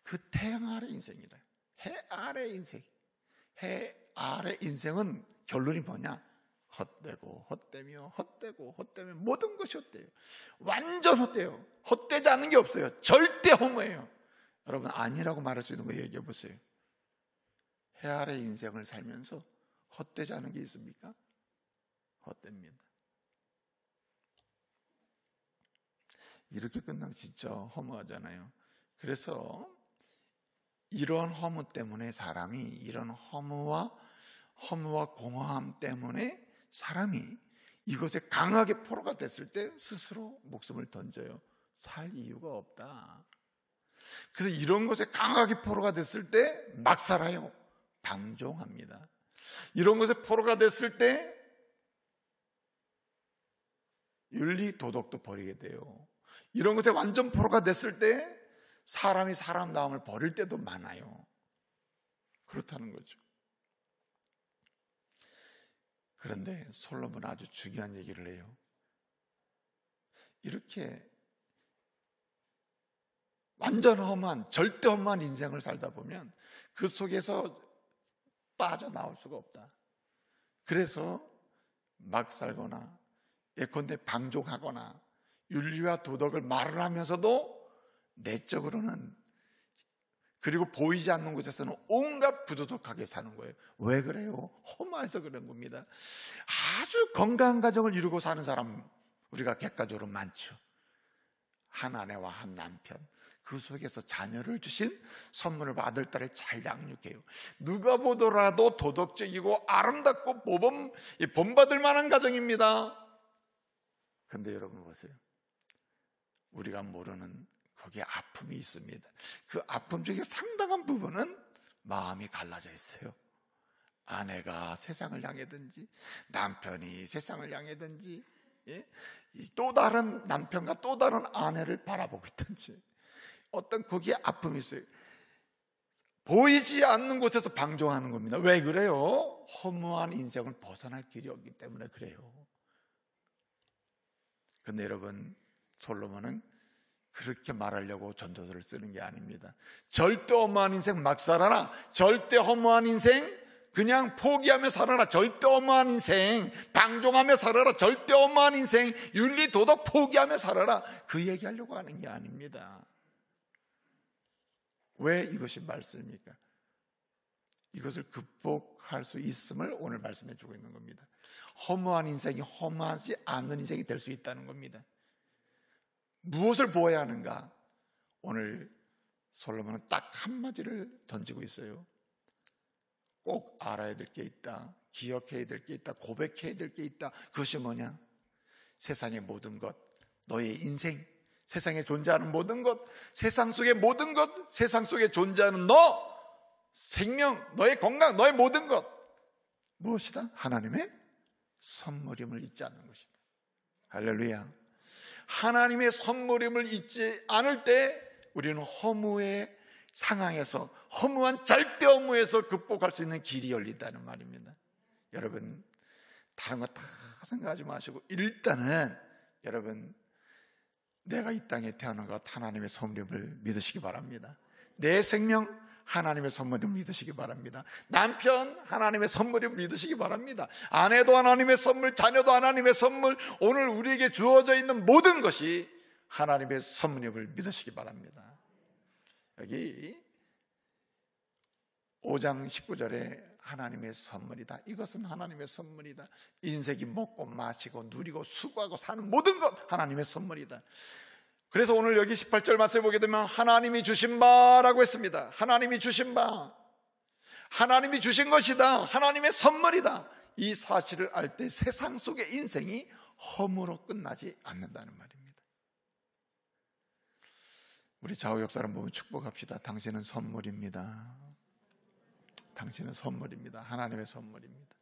그 태양 아래 인생이라. 해 아래 인생. 해 아래 인생은 결론이 뭐냐? 헛되고 헛되며 헛되고 헛되며 모든 것이 헛돼요. 완전 헛돼요. 헛되지 않는 게 없어요. 절대 허무예요. 여러분, 아니라고 말할 수 있는 거 얘기해 보세요. 해 아래 인생을 살면서 헛되지 않은 게 있습니까? 헛됩니다. 이렇게 끝나면 진짜 허무하잖아요. 그래서 이런 허무 때문에 사람이, 이런 허무와 공허함 때문에 사람이 이것에 강하게 포로가 됐을 때 스스로 목숨을 던져요. 살 이유가 없다. 그래서 이런 것에 강하게 포로가 됐을 때 막 살아요. 방종합니다. 이런 것에 포로가 됐을 때 윤리 도덕도 버리게 돼요. 이런 것에 완전 포로가 됐을 때 사람이 사람다움을 버릴 때도 많아요. 그렇다는 거죠. 그런데 솔로몬은 아주 중요한 얘기를 해요. 이렇게 완전 험한, 절대 험한 인생을 살다 보면 그 속에서 빠져나올 수가 없다. 그래서 막 살거나 예컨대 방종하거나 윤리와 도덕을 말을 하면서도 내적으로는, 그리고 보이지 않는 곳에서는 온갖 부도덕하게 사는 거예요. 왜 그래요? 허무해서 그런 겁니다. 아주 건강한 가정을 이루고 사는 사람 우리가 객관적으로 많죠. 한 아내와 한 남편, 그 속에서 자녀를 주신 선물을 아들, 딸을 잘 양육해요. 누가 보더라도 도덕적이고 아름답고 본받을 만한 가정입니다. 근데 여러분 보세요. 우리가 모르는 거기에 아픔이 있습니다. 그 아픔 중에 상당한 부분은 마음이 갈라져 있어요. 아내가 세상을 향해든지 남편이 세상을 향해든지, 예? 또 다른 남편과 또 다른 아내를 바라보고 있든지 어떤 거기에 아픔이 있어요. 보이지 않는 곳에서 방종하는 겁니다. 왜 그래요? 허무한 인생을 벗어날 길이 없기 때문에 그래요. 근데 여러분, 솔로몬은 그렇게 말하려고 전도서를 쓰는 게 아닙니다. 절대 허무한 인생 막 살아라. 절대 허무한 인생 그냥 포기하며 살아라. 절대 허무한 인생 방종하며 살아라. 절대 허무한 인생 윤리 도덕 포기하며 살아라. 그 얘기하려고 하는 게 아닙니다. 왜 이것이 말씀입니까? 이것을 극복할 수 있음을 오늘 말씀해 주고 있는 겁니다. 허무한 인생이 허무하지 않는 인생이 될 수 있다는 겁니다. 무엇을 보아야 하는가? 오늘 솔로몬은 딱 한마디를 던지고 있어요. 꼭 알아야 될 게 있다. 기억해야 될 게 있다. 고백해야 될 게 있다. 그것이 뭐냐? 세상의 모든 것, 너의 인생, 세상에 존재하는 모든 것, 세상 속의 모든 것, 세상 속에 존재하는 너, 생명, 너의 건강, 너의 모든 것, 무엇이다? 하나님의 선물임을 잊지 않는 것이다. 할렐루야. 하나님의 선물임을 잊지 않을 때 우리는 허무의 상황에서, 허무한 절대 허무에서 극복할 수 있는 길이 열린다는 말입니다. 여러분, 다른 거 다 생각하지 마시고 일단은 여러분, 내가 이 땅에 태어난 것 하나님의 선물임을 믿으시기 바랍니다. 내 생명 하나님의 선물임을 믿으시기 바랍니다. 남편 하나님의 선물임을 믿으시기 바랍니다. 아내도 하나님의 선물, 자녀도 하나님의 선물, 오늘 우리에게 주어져 있는 모든 것이 하나님의 선물임을 믿으시기 바랍니다. 여기 5장 19절에 하나님의 선물이다. 이것은 하나님의 선물이다. 인생이 먹고 마시고 누리고 수고하고 사는 모든 것 하나님의 선물이다. 그래서 오늘 여기 18절 말씀에 보게 되면 하나님이 주신 바라고 했습니다. 하나님이 주신 바, 하나님이 주신 것이다. 하나님의 선물이다. 이 사실을 알 때 세상 속의 인생이 허무로 끝나지 않는다는 말입니다. 우리 좌우 옆 사람 보면 축복합시다. 당신은 선물입니다. 당신은 선물입니다. 하나님의 선물입니다.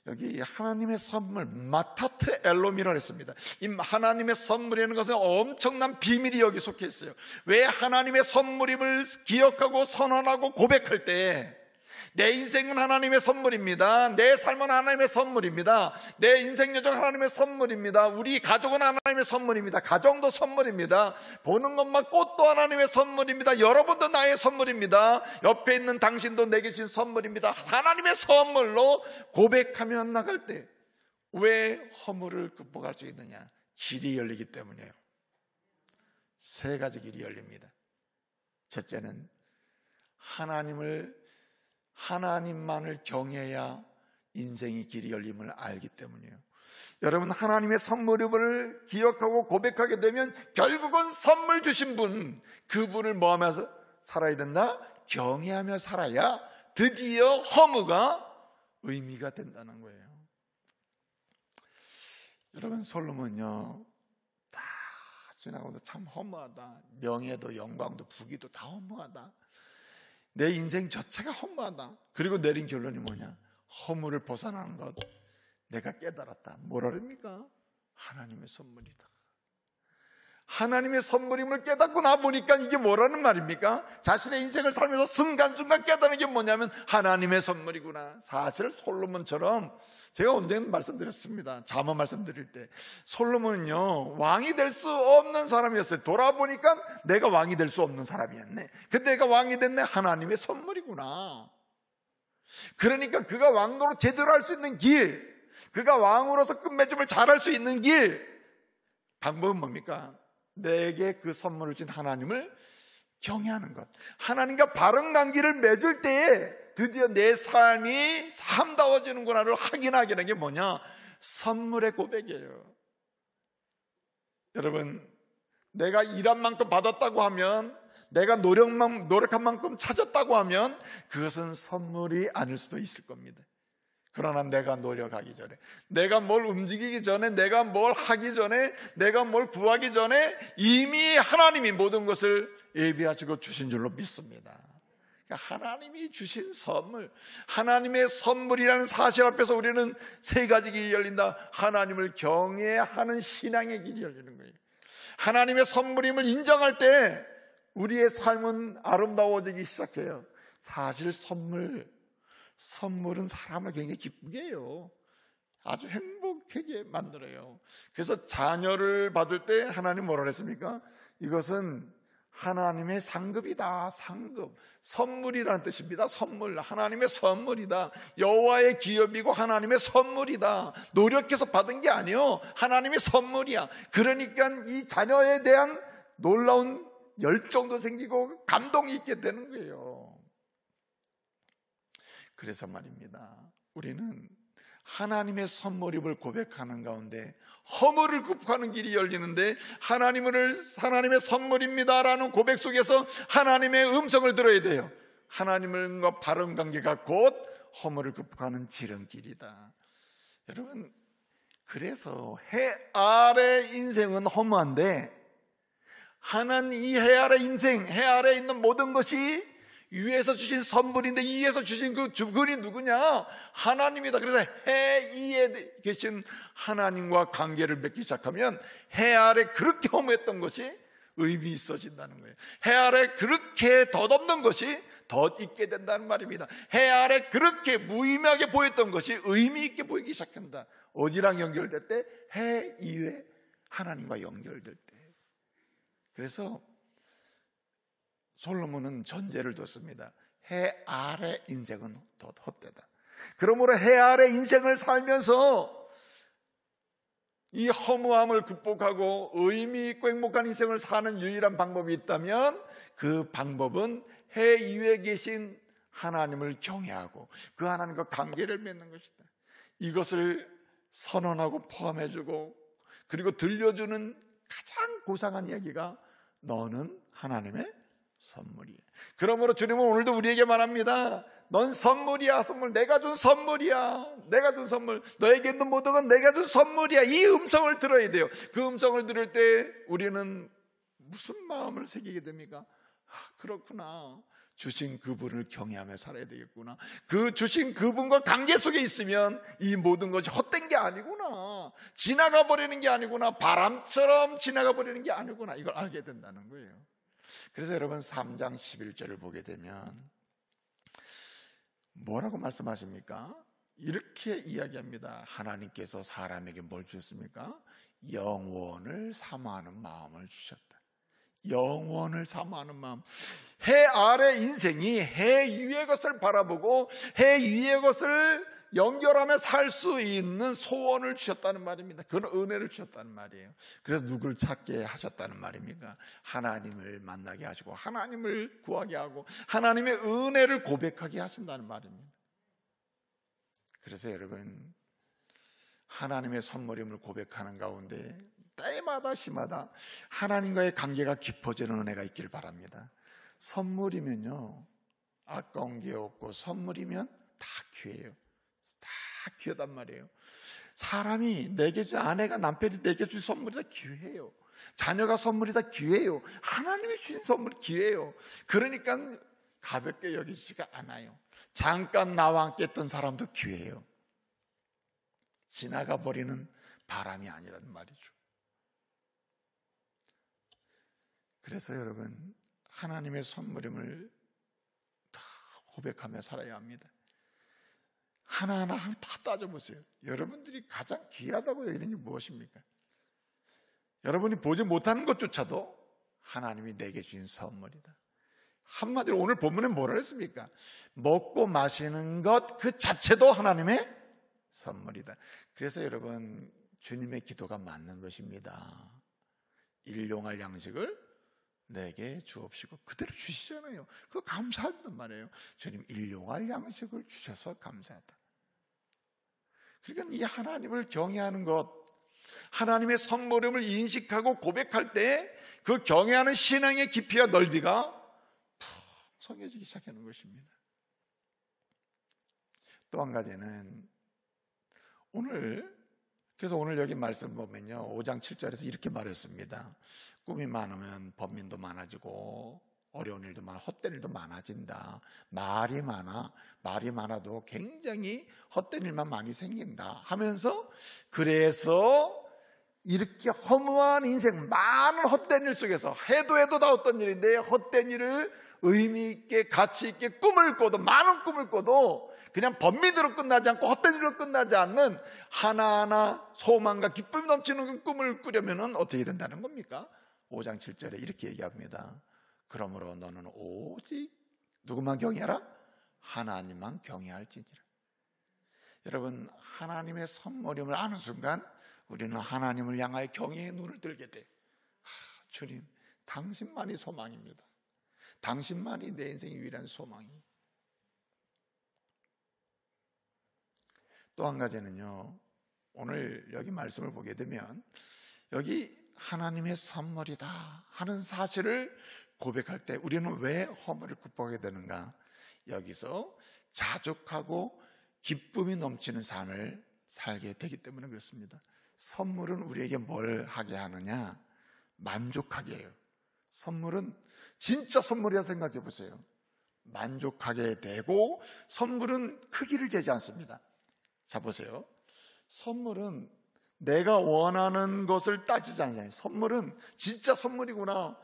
여기 하나님의 선물, 마타트 엘롬이라고 했습니다. 이 하나님의 선물이라는 것은 엄청난 비밀이 여기 속해 있어요. 왜 하나님의 선물임을 기억하고 선언하고 고백할 때 내 인생은 하나님의 선물입니다. 내 삶은 하나님의 선물입니다. 내 인생 여정 하나님의 선물입니다. 우리 가족은 하나님의 선물입니다. 가정도 선물입니다. 보는 것만 꽃도 하나님의 선물입니다. 여러분도 나의 선물입니다. 옆에 있는 당신도 내게 준 선물입니다. 하나님의 선물로 고백하며 나갈 때 왜 허물을 극복할 수 있느냐? 길이 열리기 때문이에요. 세 가지 길이 열립니다. 첫째는 하나님만을 경외해야 인생의 길이 열림을 알기 때문이에요. 여러분, 하나님의 선물임을 기억하고 고백하게 되면 결국은 선물 주신 분, 그분을 뭐하면서 살아야 된다? 경외하며 살아야 드디어 허무가 의미가 된다는 거예요. 여러분, 솔로몬요 다 지나가면서 참 허무하다. 명예도 영광도 부귀도 다 허무하다. 내 인생 자체가 허무하다. 그리고 내린 결론이 뭐냐? 허무를 벗어나는 것 내가 깨달았다. 뭐라 그럽니까? 하나님의 선물이다. 하나님의 선물임을 깨닫고 나보니까 이게 뭐라는 말입니까? 자신의 인생을 살면서 순간순간 깨닫는 게 뭐냐면 하나님의 선물이구나. 사실 솔로몬처럼 제가 언젠가 말씀드렸습니다. 잠언 말씀드릴 때 솔로몬은요 왕이 될 수 없는 사람이었어요. 돌아보니까 내가 왕이 될 수 없는 사람이었네. 근데 내가 왕이 됐네. 하나님의 선물이구나. 그러니까 그가 왕으로 제대로 할 수 있는 길, 그가 왕으로서 끝맺음을 잘할 수 있는 길, 방법은 뭡니까? 내게 그 선물을 준 하나님을 경외하는 것. 하나님과 바른 관계를 맺을 때에 드디어 내 삶이 참다워지는구나를 확인하게 되는 게 뭐냐? 선물의 고백이에요. 여러분, 내가 일한 만큼 받았다고 하면, 내가 노력한 만큼 찾았다고 하면 그것은 선물이 아닐 수도 있을 겁니다. 그러나 내가 노력하기 전에, 내가 뭘 움직이기 전에, 내가 뭘 하기 전에, 내가 뭘 구하기 전에 이미 하나님이 모든 것을 예비하시고 주신 줄로 믿습니다. 그러니까 하나님이 주신 선물, 하나님의 선물이라는 사실 앞에서 우리는 세 가지 길이 열린다. 하나님을 경외하는 신앙의 길이 열리는 거예요. 하나님의 선물임을 인정할 때 우리의 삶은 아름다워지기 시작해요. 사실 선물은 사람을 굉장히 기쁘게 해요. 아주 행복하게 만들어요. 그래서 자녀를 받을 때 하나님 뭐라 그랬습니까? 이것은 하나님의 상급이다. 상급, 선물이라는 뜻입니다. 선물, 하나님의 선물이다. 여호와의 기업이고 하나님의 선물이다. 노력해서 받은 게 아니에요. 하나님의 선물이야. 그러니까 이 자녀에 대한 놀라운 열정도 생기고 감동이 있게 되는 거예요. 그래서 말입니다, 우리는 하나님의 선물임을 고백하는 가운데 허물을 극복하는 길이 열리는데, 하나님의 선물입니다라는 고백 속에서 하나님의 음성을 들어야 돼요. 하나님과 바른 관계가 곧 허물을 극복하는 지름길이다. 여러분, 그래서 해 아래 인생은 허무한데, 이 해 아래 인생, 해 아래 있는 모든 것이 위에서 주신 선물인데, 이 위에서 주신 그 주권이 누구냐? 하나님이다. 그래서 해 위에 계신 하나님과 관계를 맺기 시작하면 해 아래 그렇게 허무했던 것이 의미 있어진다는 거예요. 해 아래 그렇게 덧없는 것이 덧 있게 된다는 말입니다. 해 아래 그렇게 무의미하게 보였던 것이 의미 있게 보이기 시작한다. 어디랑 연결될 때? 해 이외 하나님과 연결될 때. 그래서 솔로몬은 전제를 뒀습니다. 해 아래 인생은 더 헛되다. 그러므로 해 아래 인생을 살면서 이 허무함을 극복하고 의미 있고 행복한 인생을 사는 유일한 방법이 있다면 그 방법은 해 이외에 계신 하나님을 경외하고 그 하나님과 관계를 맺는 것이다. 이것을 선언하고 포함해주고, 그리고 들려주는 가장 고상한 이야기가 너는 하나님의 선물이야. 그러므로 주님은 오늘도 우리에게 말합니다. 넌 선물이야. 선물. 내가 준 선물이야. 내가 준 선물. 너에게 있는 모든 건 내가 준 선물이야. 이 음성을 들어야 돼요. 그 음성을 들을 때 우리는 무슨 마음을 새기게 됩니까? 그렇구나. 주신 그분을 경외하며 살아야 되겠구나. 그 주신 그분과 관계 속에 있으면 이 모든 것이 헛된 게 아니구나. 지나가 버리는 게 아니구나. 바람처럼 지나가 버리는 게 아니구나. 이걸 알게 된다는 거예요. 그래서 여러분 3장 11절을 보게 되면 뭐라고 말씀하십니까? 이렇게 이야기합니다. 하나님께서 사람에게 뭘 주셨습니까? 영원을 사모하는 마음을 주셨다. 영원을 사모하는 마음. 해 아래 인생이 해 위의 것을 바라보고 해 위의 것을 연결하며 살 수 있는 소원을 주셨다는 말입니다. 그런 은혜를 주셨다는 말이에요. 그래서 누굴 찾게 하셨다는 말입니까? 하나님을 만나게 하시고 하나님을 구하게 하고 하나님의 은혜를 고백하게 하신다는 말입니다. 그래서 여러분, 하나님의 선물임을 고백하는 가운데 때마다 시마다 하나님과의 관계가 깊어지는 은혜가 있기를 바랍니다. 선물이면요 아까운 게 없고, 선물이면 다 귀해요. 다 귀하단 말이에요. 사람이 내게 준, 아내가 남편이 내게 준 선물이 다 귀해요. 자녀가 선물이 다 귀해요. 하나님이 주신 선물이 귀해요. 그러니까 가볍게 여기지가 않아요. 잠깐 나와 함께 했던 사람도 귀해요. 지나가 버리는 바람이 아니라는 말이죠. 그래서 여러분, 하나님의 선물임을 다 고백하며 살아야 합니다. 하나하나 다 따져보세요. 여러분들이 가장 귀하다고 여기는 게 무엇입니까? 여러분이 보지 못하는 것조차도 하나님이 내게 주신 선물이다. 한마디로 오늘 본문에 뭐라 했습니까? 먹고 마시는 것 그 자체도 하나님의 선물이다. 그래서 여러분, 주님의 기도가 맞는 것입니다. 일용할 양식을 내게 주옵시고, 그대로 주시잖아요. 그거 감사하단 말이에요. 주님, 일용할 양식을 주셔서 감사하다. 그러니까 이 하나님을 경외하는 것, 하나님의 선물임을 인식하고 고백할 때 그 경외하는 신앙의 깊이와 넓이가 푹 성해지기 시작하는 것입니다. 또 한 가지는 그래서 오늘 여기 말씀 보면요, 5장 7절에서 이렇게 말했습니다. 꿈이 많으면 번민도 많아지고 어려운 일도 많아, 헛된 일도 많아진다. 말이 많아도 굉장히 헛된 일만 많이 생긴다 하면서, 그래서 이렇게 허무한 인생, 많은 헛된 일 속에서 해도 다 어떤 일인데, 헛된 일을 의미 있게 가치 있게 꿈을 꿔도, 많은 꿈을 꿔도 그냥 번민으로 끝나지 않고 헛된 일로 끝나지 않는 하나하나 소망과 기쁨이 넘치는 그 꿈을 꾸려면 어떻게 된다는 겁니까? 5장 7절에 이렇게 얘기합니다. 그러므로 너는 오직 누구만 경외하라? 하나님만 경외할지니라. 여러분, 하나님의 선물임을 아는 순간 우리는 하나님을 향하여 경외의 눈을 들게 돼. 주님, 당신만이 소망입니다. 당신만이 내 인생의 유일한 소망이. 또 한 가지는요, 오늘 여기 말씀을 보게 되면 여기 하나님의 선물이다 하는 사실을 고백할 때 우리는 왜 허물을 극복하게 되는가? 여기서 자족하고 기쁨이 넘치는 삶을 살게 되기 때문에 그렇습니다. 선물은 우리에게 뭘 하게 하느냐? 만족하게 해요. 선물은 진짜 선물이라 생각해 보세요. 만족하게 되고, 선물은 크기를 재지 않습니다. 자, 보세요. 선물은 내가 원하는 것을 따지지 않아요. 선물은 진짜 선물이구나.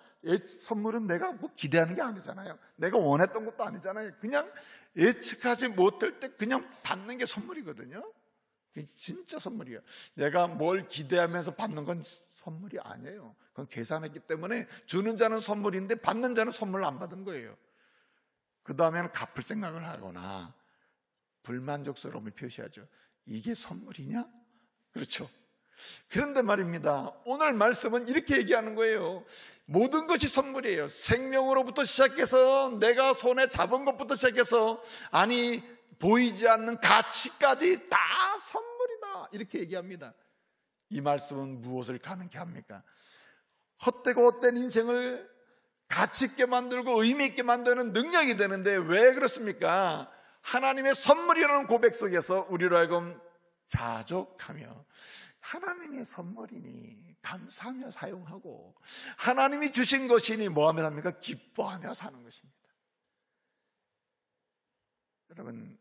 선물은 내가 뭐 기대하는 게 아니잖아요. 내가 원했던 것도 아니잖아요. 그냥 예측하지 못할 때 그냥 받는 게 선물이거든요. 그게 진짜 선물이에요. 내가 뭘 기대하면서 받는 건 선물이 아니에요. 그건 계산했기 때문에 주는 자는 선물인데 받는 자는 선물을 안 받은 거예요. 그 다음에는 갚을 생각을 하거나 불만족스러움을 표시하죠. 이게 선물이냐? 그렇죠. 그런데 말입니다, 오늘 말씀은 이렇게 얘기하는 거예요. 모든 것이 선물이에요. 생명으로부터 시작해서 내가 손에 잡은 것부터 시작해서, 아니 보이지 않는 가치까지 다 선물이다, 이렇게 얘기합니다. 이 말씀은 무엇을 가능케 합니까? 헛되고 헛된 인생을 가치 있게 만들고 의미 있게 만드는 능력이 되는데, 왜 그렇습니까? 하나님의 선물이라는 고백 속에서 우리로 하여금 자족하며, 하나님의 선물이니 감사하며 사용하고, 하나님이 주신 것이니 뭐하며 삽니까? 기뻐하며 사는 것입니다. 여러분,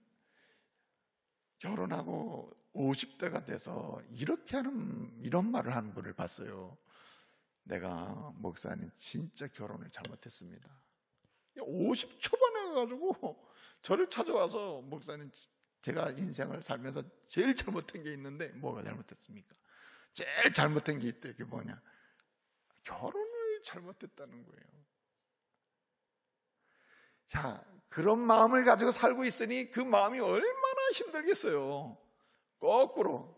결혼하고 50대가 돼서 이런 말을 하는 분을 봤어요. 내가 목사님 진짜 결혼을 잘못했습니다. 50 초반에 가가지고 저를 찾아와서, 목사님 제가 인생을 살면서 제일 잘못한 게 있는데 뭐가 잘못했습니까? 제일 잘못한 게 있대. 그게 뭐냐? 결혼을 잘못했다는 거예요. 자, 그런 마음을 가지고 살고 있으니 그 마음이 얼마나 힘들겠어요. 거꾸로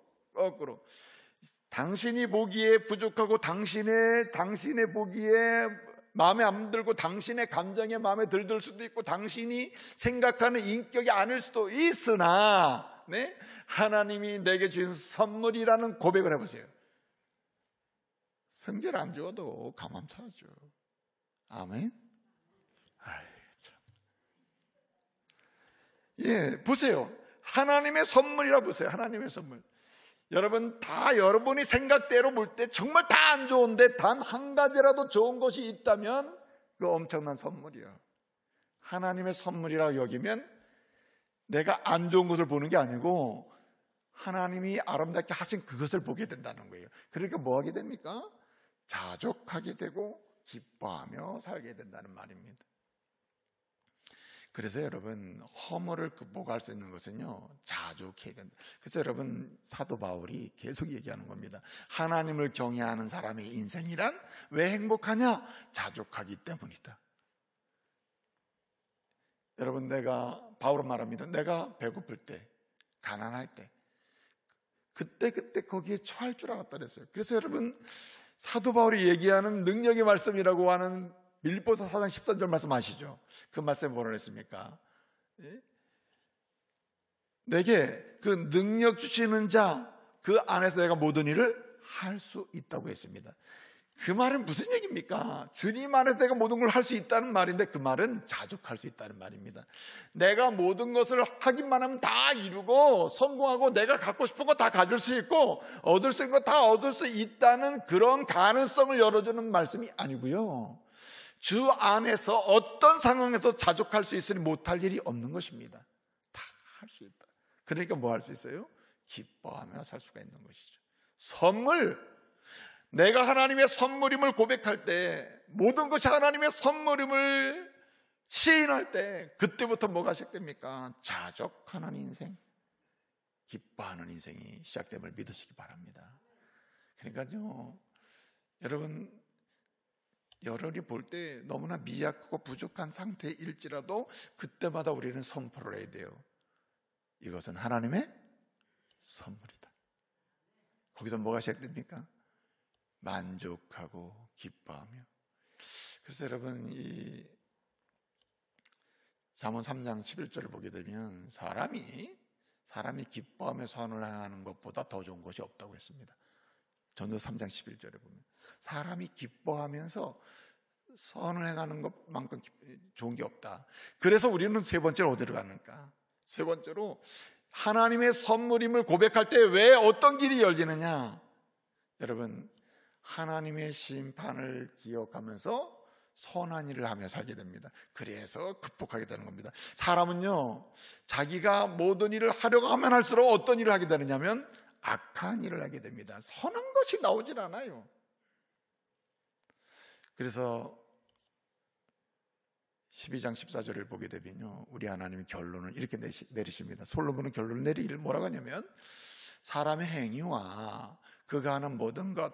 당신이 보기에 부족하고 당신의 보기에 마음에 안 들고 당신의 감정에 마음에 들들 수도 있고 당신이 생각하는 인격이 아닐 수도 있으나, 네? 하나님이 내게 주신 선물이라는 고백을 해보세요. 성질 안 줘도 감사하죠. 아멘. 참. 예, 보세요. 하나님의 선물이라 보세요. 하나님의 선물. 여러분, 다 여러분이 생각대로 볼 때 정말 다 안 좋은데 단 한 가지라도 좋은 것이 있다면 그 엄청난 선물이야. 하나님의 선물이라고 여기면 내가 안 좋은 것을 보는 게 아니고 하나님이 아름답게 하신 그것을 보게 된다는 거예요. 그러니까 뭐 하게 됩니까? 자족하게 되고 기뻐하며 살게 된다는 말입니다. 그래서 여러분, 허물을 극복할 수 있는 것은요, 자족해야 된다. 그래서 여러분, 사도 바울이 계속 얘기하는 겁니다. 하나님을 경외하는 사람의 인생이란 왜 행복하냐? 자족하기 때문이다. 여러분, 바울은 말합니다. 내가 배고플 때, 가난할 때, 그때 거기에 처할 줄 알았다 그랬어요. 그래서 여러분, 사도 바울이 얘기하는 능력의 말씀이라고 하는 빌립보서 4장 13절 말씀 아시죠? 그 말씀에 뭐라 그랬습니까? 예? 내게 그 능력 주시는 자, 그 안에서 내가 모든 일을 할 수 있다고 했습니다. 그 말은 무슨 얘기입니까? 주님 안에서 내가 모든 걸 할 수 있다는 말인데 그 말은 자족할 수 있다는 말입니다. 내가 모든 것을 하기만 하면 다 이루고 성공하고 내가 갖고 싶은 거 다 가질 수 있고 얻을 수 있는 거 다 얻을 수 있다는 그런 가능성을 열어주는 말씀이 아니고요, 주 안에서 어떤 상황에서 자족할 수 있으니 못할 일이 없는 것입니다. 다 할 수 있다. 그러니까 뭐 할 수 있어요? 기뻐하며 살 수가 있는 것이죠. 선물, 내가 하나님의 선물임을 고백할 때, 모든 것이 하나님의 선물임을 시인할 때, 그때부터 뭐가 시작됩니까? 자족하는 인생, 기뻐하는 인생이 시작됨을 믿으시기 바랍니다. 그러니까요, 여러분이 볼 때 너무나 미약하고 부족한 상태일지라도 그때마다 우리는 선포를 해야 돼요. 이것은 하나님의 선물이다. 거기서 뭐가 시작됩니까? 만족하고 기뻐하며. 그래서 여러분, 이 잠언 3장 11절을 보게 되면 사람이 기뻐하며 선을 행하는 것보다 더 좋은 것이 없다고 했습니다. 전도 3장 11절에 보면 사람이 기뻐하면서 선을 행하는 것만큼 좋은 게 없다. 그래서 우리는 세 번째로 어디로 가는가? 세 번째로 하나님의 선물임을 고백할 때 왜 어떤 길이 열리느냐? 여러분, 하나님의 심판을 기억하면서 선한 일을 하며 살게 됩니다. 그래서 극복하게 되는 겁니다. 사람은요, 자기가 모든 일을 하려고 하면 할수록 어떤 일을 하게 되느냐면 악한 일을 하게 됩니다. 선한 것이 나오질 않아요. 그래서 12장 14절을 보게 되면요, 우리 하나님의 결론을 이렇게 내리십니다. 솔로몬은 결론을 내리기를 뭐라고 하냐면, 사람의 행위와 그가 하는 모든 것,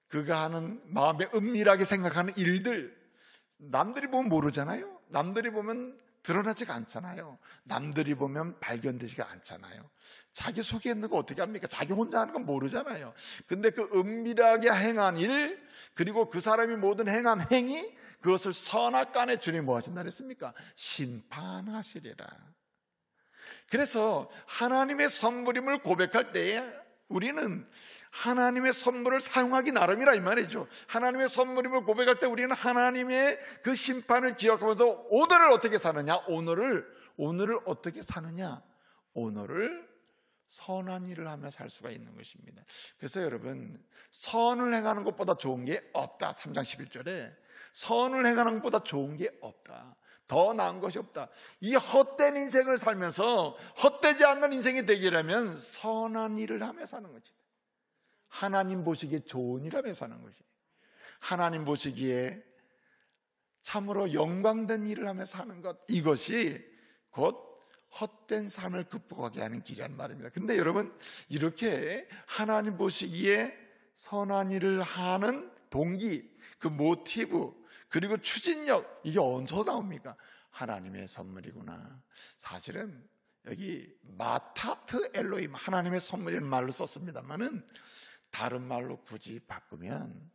그가 하는 마음에 은밀하게 생각하는 일들, 남들이 보면 모르잖아요. 남들이 보면 드러나지가 않잖아요. 남들이 보면 발견되지가 않잖아요. 자기 속에 있는 거 어떻게 합니까? 자기 혼자 하는 건 모르잖아요. 근데 그 은밀하게 행한 일, 그리고 그 사람이 모든 행한 행위, 그것을 선악간에 주님이 뭐 하신다 그랬습니까? 심판하시리라. 그래서 하나님의 선물임을 고백할 때에 우리는 하나님의 선물을 사용하기 나름이라 이 말이죠. 하나님의 선물임을 고백할 때 우리는 하나님의 그 심판을 기억하면서 오늘을 어떻게 사느냐? 오늘을 어떻게 사느냐? 오늘을 선한 일을 하며 살 수가 있는 것입니다. 그래서 여러분, 선을 행하는 것보다 좋은 게 없다. 3장 11절에 선을 행하는 것보다 좋은 게 없다. 더 나은 것이 없다. 이 헛된 인생을 살면서 헛되지 않는 인생이 되기라면 선한 일을 하며 사는 것이다. 하나님 보시기에 좋은 일 하며 사는 것이, 하나님 보시기에 참으로 영광된 일을 하며 사는 것, 이것이 곧 헛된 삶을 극복하게 하는 길이란 말입니다. 근데 여러분, 이렇게 하나님 보시기에 선한 일을 하는 동기, 그 모티브, 그리고 추진력, 이게 어디서 나옵니까? 하나님의 선물이구나. 사실은 여기 마타트 엘로임, 하나님의 선물이라는 말로 썼습니다만은 다른 말로 굳이 바꾸면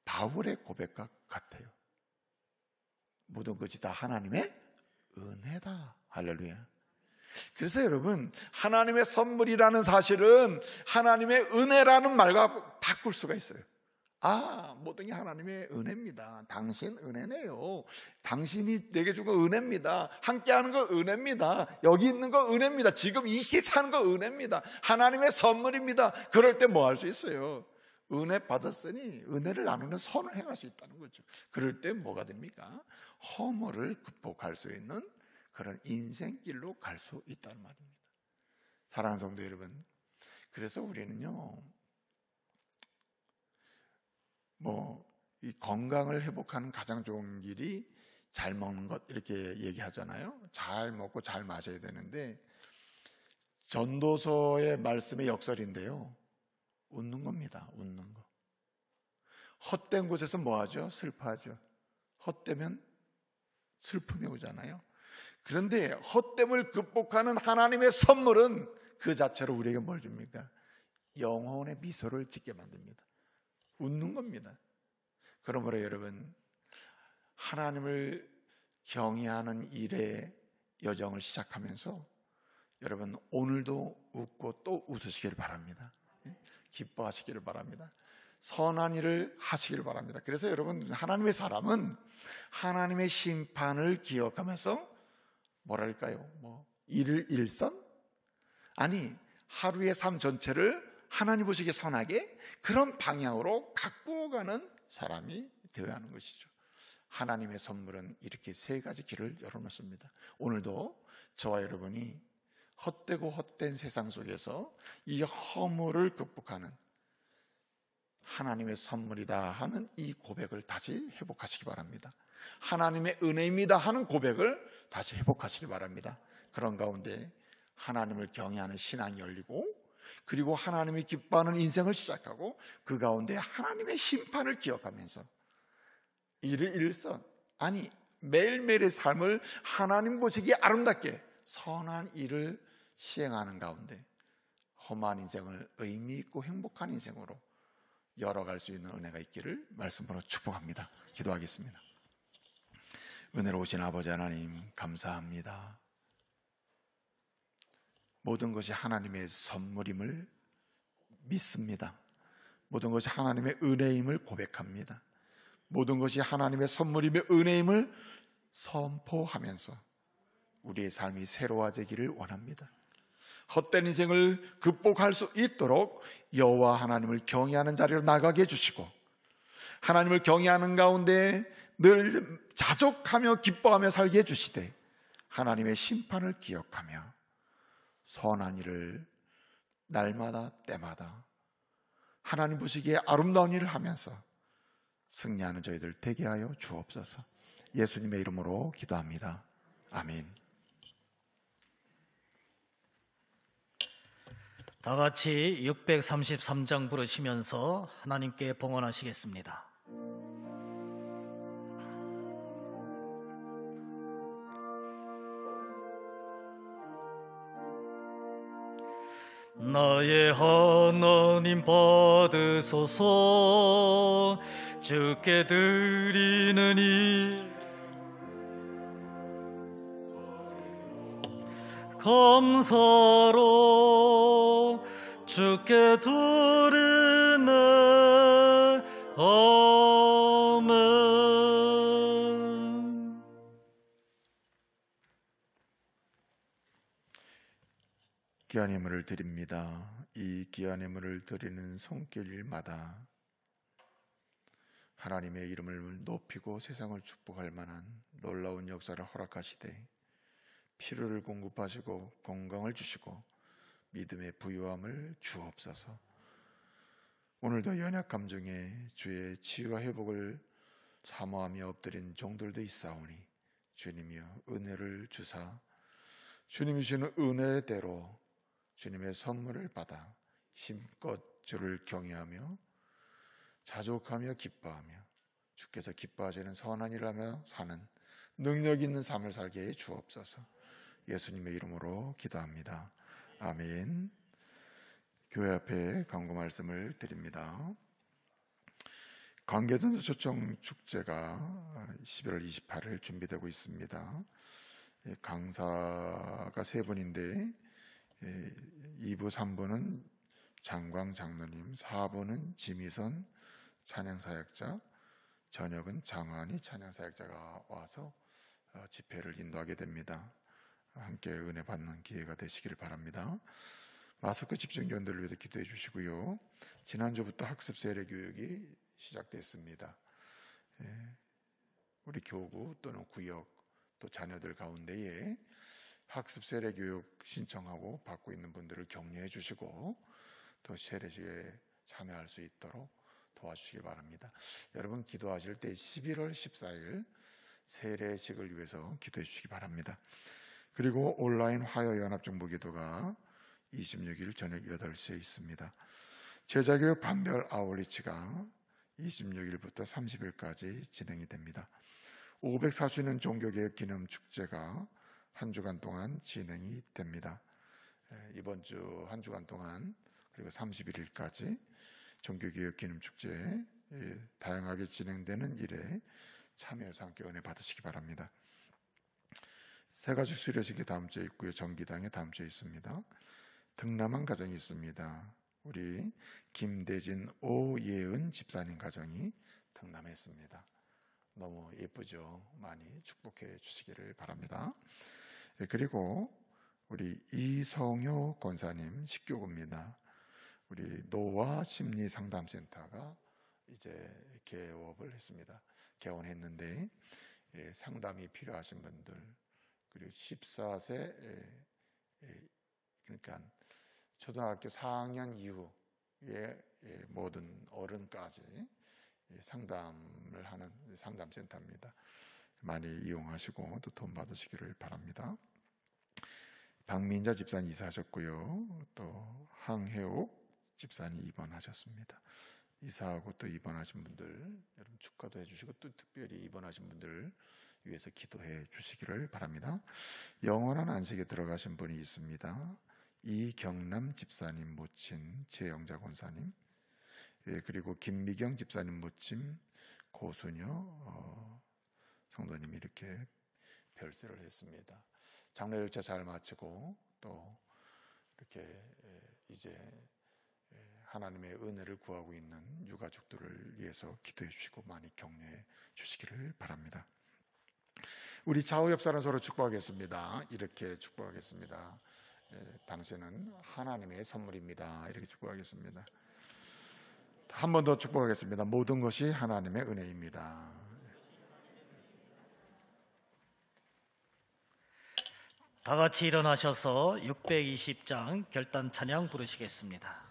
바울의 고백과 같아요. 모든 것이 다 하나님의 은혜다. 할렐루야. 그래서 여러분, 하나님의 선물이라는 사실은 하나님의 은혜라는 말과 바꿀 수가 있어요. 모든 게 하나님의 은혜입니다. 당신 은혜네요. 당신이 내게 준 거 은혜입니다. 함께하는 거 은혜입니다. 여기 있는 거 은혜입니다. 지금 이 시 사는 거 은혜입니다. 하나님의 선물입니다. 그럴 때 뭐 할 수 있어요? 은혜 받았으니 은혜를 나누는 선을 행할 수 있다는 거죠. 그럴 때 뭐가 됩니까? 허물을 극복할 수 있는 그런 인생길로 갈 수 있다는 말입니다. 사랑하는 성도 여러분, 그래서 우리는요, 이 건강을 회복하는 가장 좋은 길이 잘 먹는 것, 이렇게 얘기하잖아요. 잘 먹고 잘 마셔야 되는데, 전도서의 말씀의 역설인데요, 웃는 겁니다. 웃는 거. 헛된 곳에서 뭐 하죠? 슬퍼하죠. 헛되면 슬픔이 오잖아요. 그런데 헛됨을 극복하는 하나님의 선물은 그 자체로 우리에게 뭘 줍니까? 영혼의 미소를 짓게 만듭니다. 웃는 겁니다. 그러므로 여러분, 하나님을 경외하는 일의 여정을 시작하면서 여러분, 오늘도 웃고 또 웃으시기를 바랍니다. 기뻐하시기를 바랍니다. 선한 일을 하시길 바랍니다. 그래서 여러분, 하나님의 사람은 하나님의 심판을 기억하면서 뭐랄까요? 일을 일선? 아니, 하루의 삶 전체를 하나님 보시기에 선하게 그런 방향으로 갖고 가는 사람이 되어야 하는 것이죠. 하나님의 선물은 이렇게 세 가지 길을 열어놓습니다. 오늘도 저와 여러분이 헛되고 헛된 세상 속에서 이 허물을 극복하는 하나님의 선물이다 하는 이 고백을 다시 회복하시기 바랍니다. 하나님의 은혜입니다 하는 고백을 다시 회복하시기 바랍니다. 그런 가운데 하나님을 경외하는 신앙이 열리고, 그리고 하나님이 기뻐하는 인생을 시작하고, 그 가운데 하나님의 심판을 기억하면서 이를 일선, 아니 매일매일의 삶을 하나님 보시기에 아름답게 선한 일을 시행하는 가운데 험한 인생을 의미 있고 행복한 인생으로 열어갈 수 있는 은혜가 있기를 말씀으로 축복합니다. 기도하겠습니다. 은혜로우신 아버지 하나님, 감사합니다. 모든 것이 하나님의 선물임을 믿습니다. 모든 것이 하나님의 은혜임을 고백합니다. 모든 것이 하나님의 선물임의 은혜임을 선포하면서 우리의 삶이 새로워지기를 원합니다. 헛된 인생을 극복할 수 있도록 여호와 하나님을 경외하는 자리로 나가게 해주시고, 하나님을 경외하는 가운데 늘 자족하며 기뻐하며 살게 해주시되, 하나님의 심판을 기억하며 선한 일을 날마다 때마다 하나님 보시기에 아름다운 일을 하면서 승리하는 저희들 되게 하여 주옵소서. 예수님의 이름으로 기도합니다. 아멘. 다 같이 633장 부르시면서 하나님께 봉헌하시겠습니다. 나의 하나님 받으소서. 주께 드리느니 감사로 주께 드리네. 아멘. 귀한 예물을 드립니다. 이 귀한 예물을 드리는 손길마다 하나님의 이름을 높이고 세상을 축복할 만한 놀라운 역사를 허락하시되, 필요를 공급하시고 건강을 주시고 믿음의 부유함을 주옵소서. 오늘도 연약함 중에 주의 치유와 회복을 사모하며 엎드린 종들도 있사오니, 주님이여 은혜를 주사 주님이 주시는 은혜대로 주님의 선물을 받아 힘껏 주를 경외하며 자족하며 기뻐하며 주께서 기뻐하시는 선한 일을 하며 사는 능력 있는 삶을 살게 해 주옵소서. 예수님의 이름으로 기도합니다. 아멘. 교회 앞에 강구 말씀을 드립니다. 관계전도 초청 축제가 11월 28일 준비되고 있습니다. 강사가 세 분인데 2부 3부는 장광 장로님, 4부는 지미선 찬양사역자, 저녁은 장환희 찬양사역자가 와서 집회를 인도하게 됩니다. 함께 은혜 받는 기회가 되시길 바랍니다. 마스크 집중견들을 위해서 기도해 주시고요. 지난주부터 학습 세례 교육이 시작됐습니다. 우리 교구 또는 구역 또 자녀들 가운데에 학습 세례 교육 신청하고 받고 있는 분들을 격려해 주시고 또 세례식에 참여할 수 있도록 도와주시기 바랍니다. 여러분 기도하실 때 11월 14일 세례식을 위해서 기도해 주시기 바랍니다. 그리고 온라인 화요 연합 정보 기도가 26일 저녁 8시에 있습니다. 제자교육 반별 아울리치가 26일부터 30일까지 진행이 됩니다. 504주년 종교개혁 기념 축제가 한 주간 동안 진행이 됩니다. 이번 주 한 주간 동안 그리고 31일까지 종교개혁 기념 축제 다양하게 진행되는 일에 참여해서 함께 은혜 받으시기 바랍니다. 세 가지 수료식이 다음 주에 있고요. 정기당에 다음 주에 있습니다. 등남한 가정이 있습니다. 우리 김대진 오예은 집사님 가정이 등남했습니다. 너무 예쁘죠? 많이 축복해 주시기를 바랍니다. 그리고 우리 이성효 권사님 식교구입니다. 우리 노화 심리 상담센터가 이제 개업을 했습니다. 개원했는데 상담이 필요하신 분들, 그리고 14세 그러니까 초등학교 4학년 이후의 모든 어른까지 상담을 하는 상담센터입니다. 많이 이용하시고 또 돈 받으시기를 바랍니다. 박민자 집사님 이사하셨고요. 또 항혜옥 집사님 입원하셨습니다. 이사하고 또 입원하신 분들 여러분 축하도 해주시고 또 특별히 입원하신 분들 위해서 기도해 주시기를 바랍니다. 영원한 안식에 들어가신 분이 있습니다. 이경남 집사님 모친 최영자 권사님, 그리고 김미경 집사님 모친 고수녀 성도님이 이렇게 별세를 했습니다. 장례 절차 잘 마치고 또 이렇게 이제 하나님의 은혜를 구하고 있는 유가족들을 위해서 기도해 주시고 많이 격려해 주시기를 바랍니다. 우리 좌우 옆 사람 서로 축복하겠습니다. 이렇게 축복하겠습니다. 당신은 하나님의 선물입니다. 이렇게 축복하겠습니다. 한 번 더 축복하겠습니다. 모든 것이 하나님의 은혜입니다. 다 같이 일어나셔서 620장 결단 찬양 부르시겠습니다.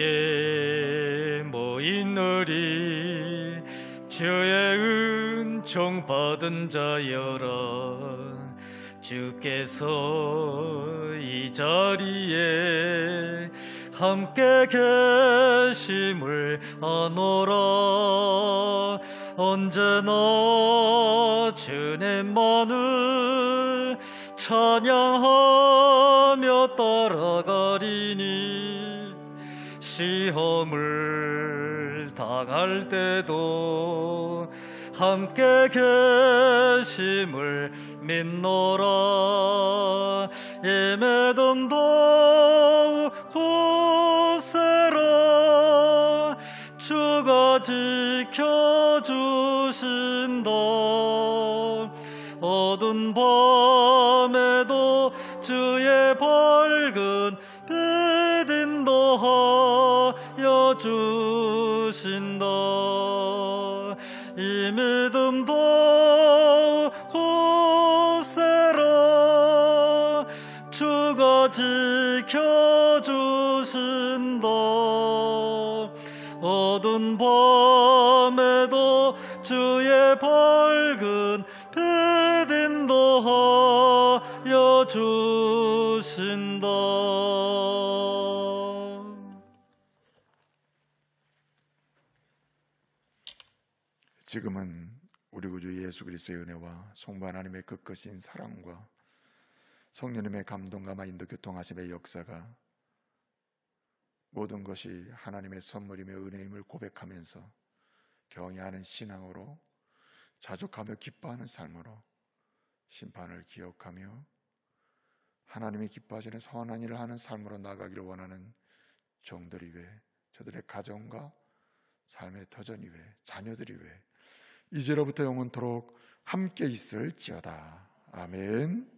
여기에 모인 우리 주의 은총 받은 자여라. 주께서 이 자리에 함께 계심을 아노라. 언제나 주님만을 찬양하며 따라가리니 시험을 당할 때도 함께 계심을 믿노라. 임에덤도 곳에라 주가 지켜주신다. 어두운 밤에도 주의 밝은 빛인도 하여 주신다. 이 믿음도 곳에라 주가 지켜주신다. 어두운 밤에도 주의 밝은 빛인도 하여 주신다. 지금은 우리 구주 예수 그리스도의 은혜와 성부 하나님의 끝끝인 사랑과 성령님의 감동과 인도 교통하심의 역사가 모든 것이 하나님의 선물이며 은혜임을 고백하면서 경외하는 신앙으로 자족하며 기뻐하는 삶으로 심판을 기억하며 하나님이 기뻐하시는 선한 일을 하는 삶으로 나가기를 원하는 종들이 외 저들의 가정과 삶의 터전이 외 자녀들이 외 이제로부터 영원토록 함께 있을지어다. 아멘.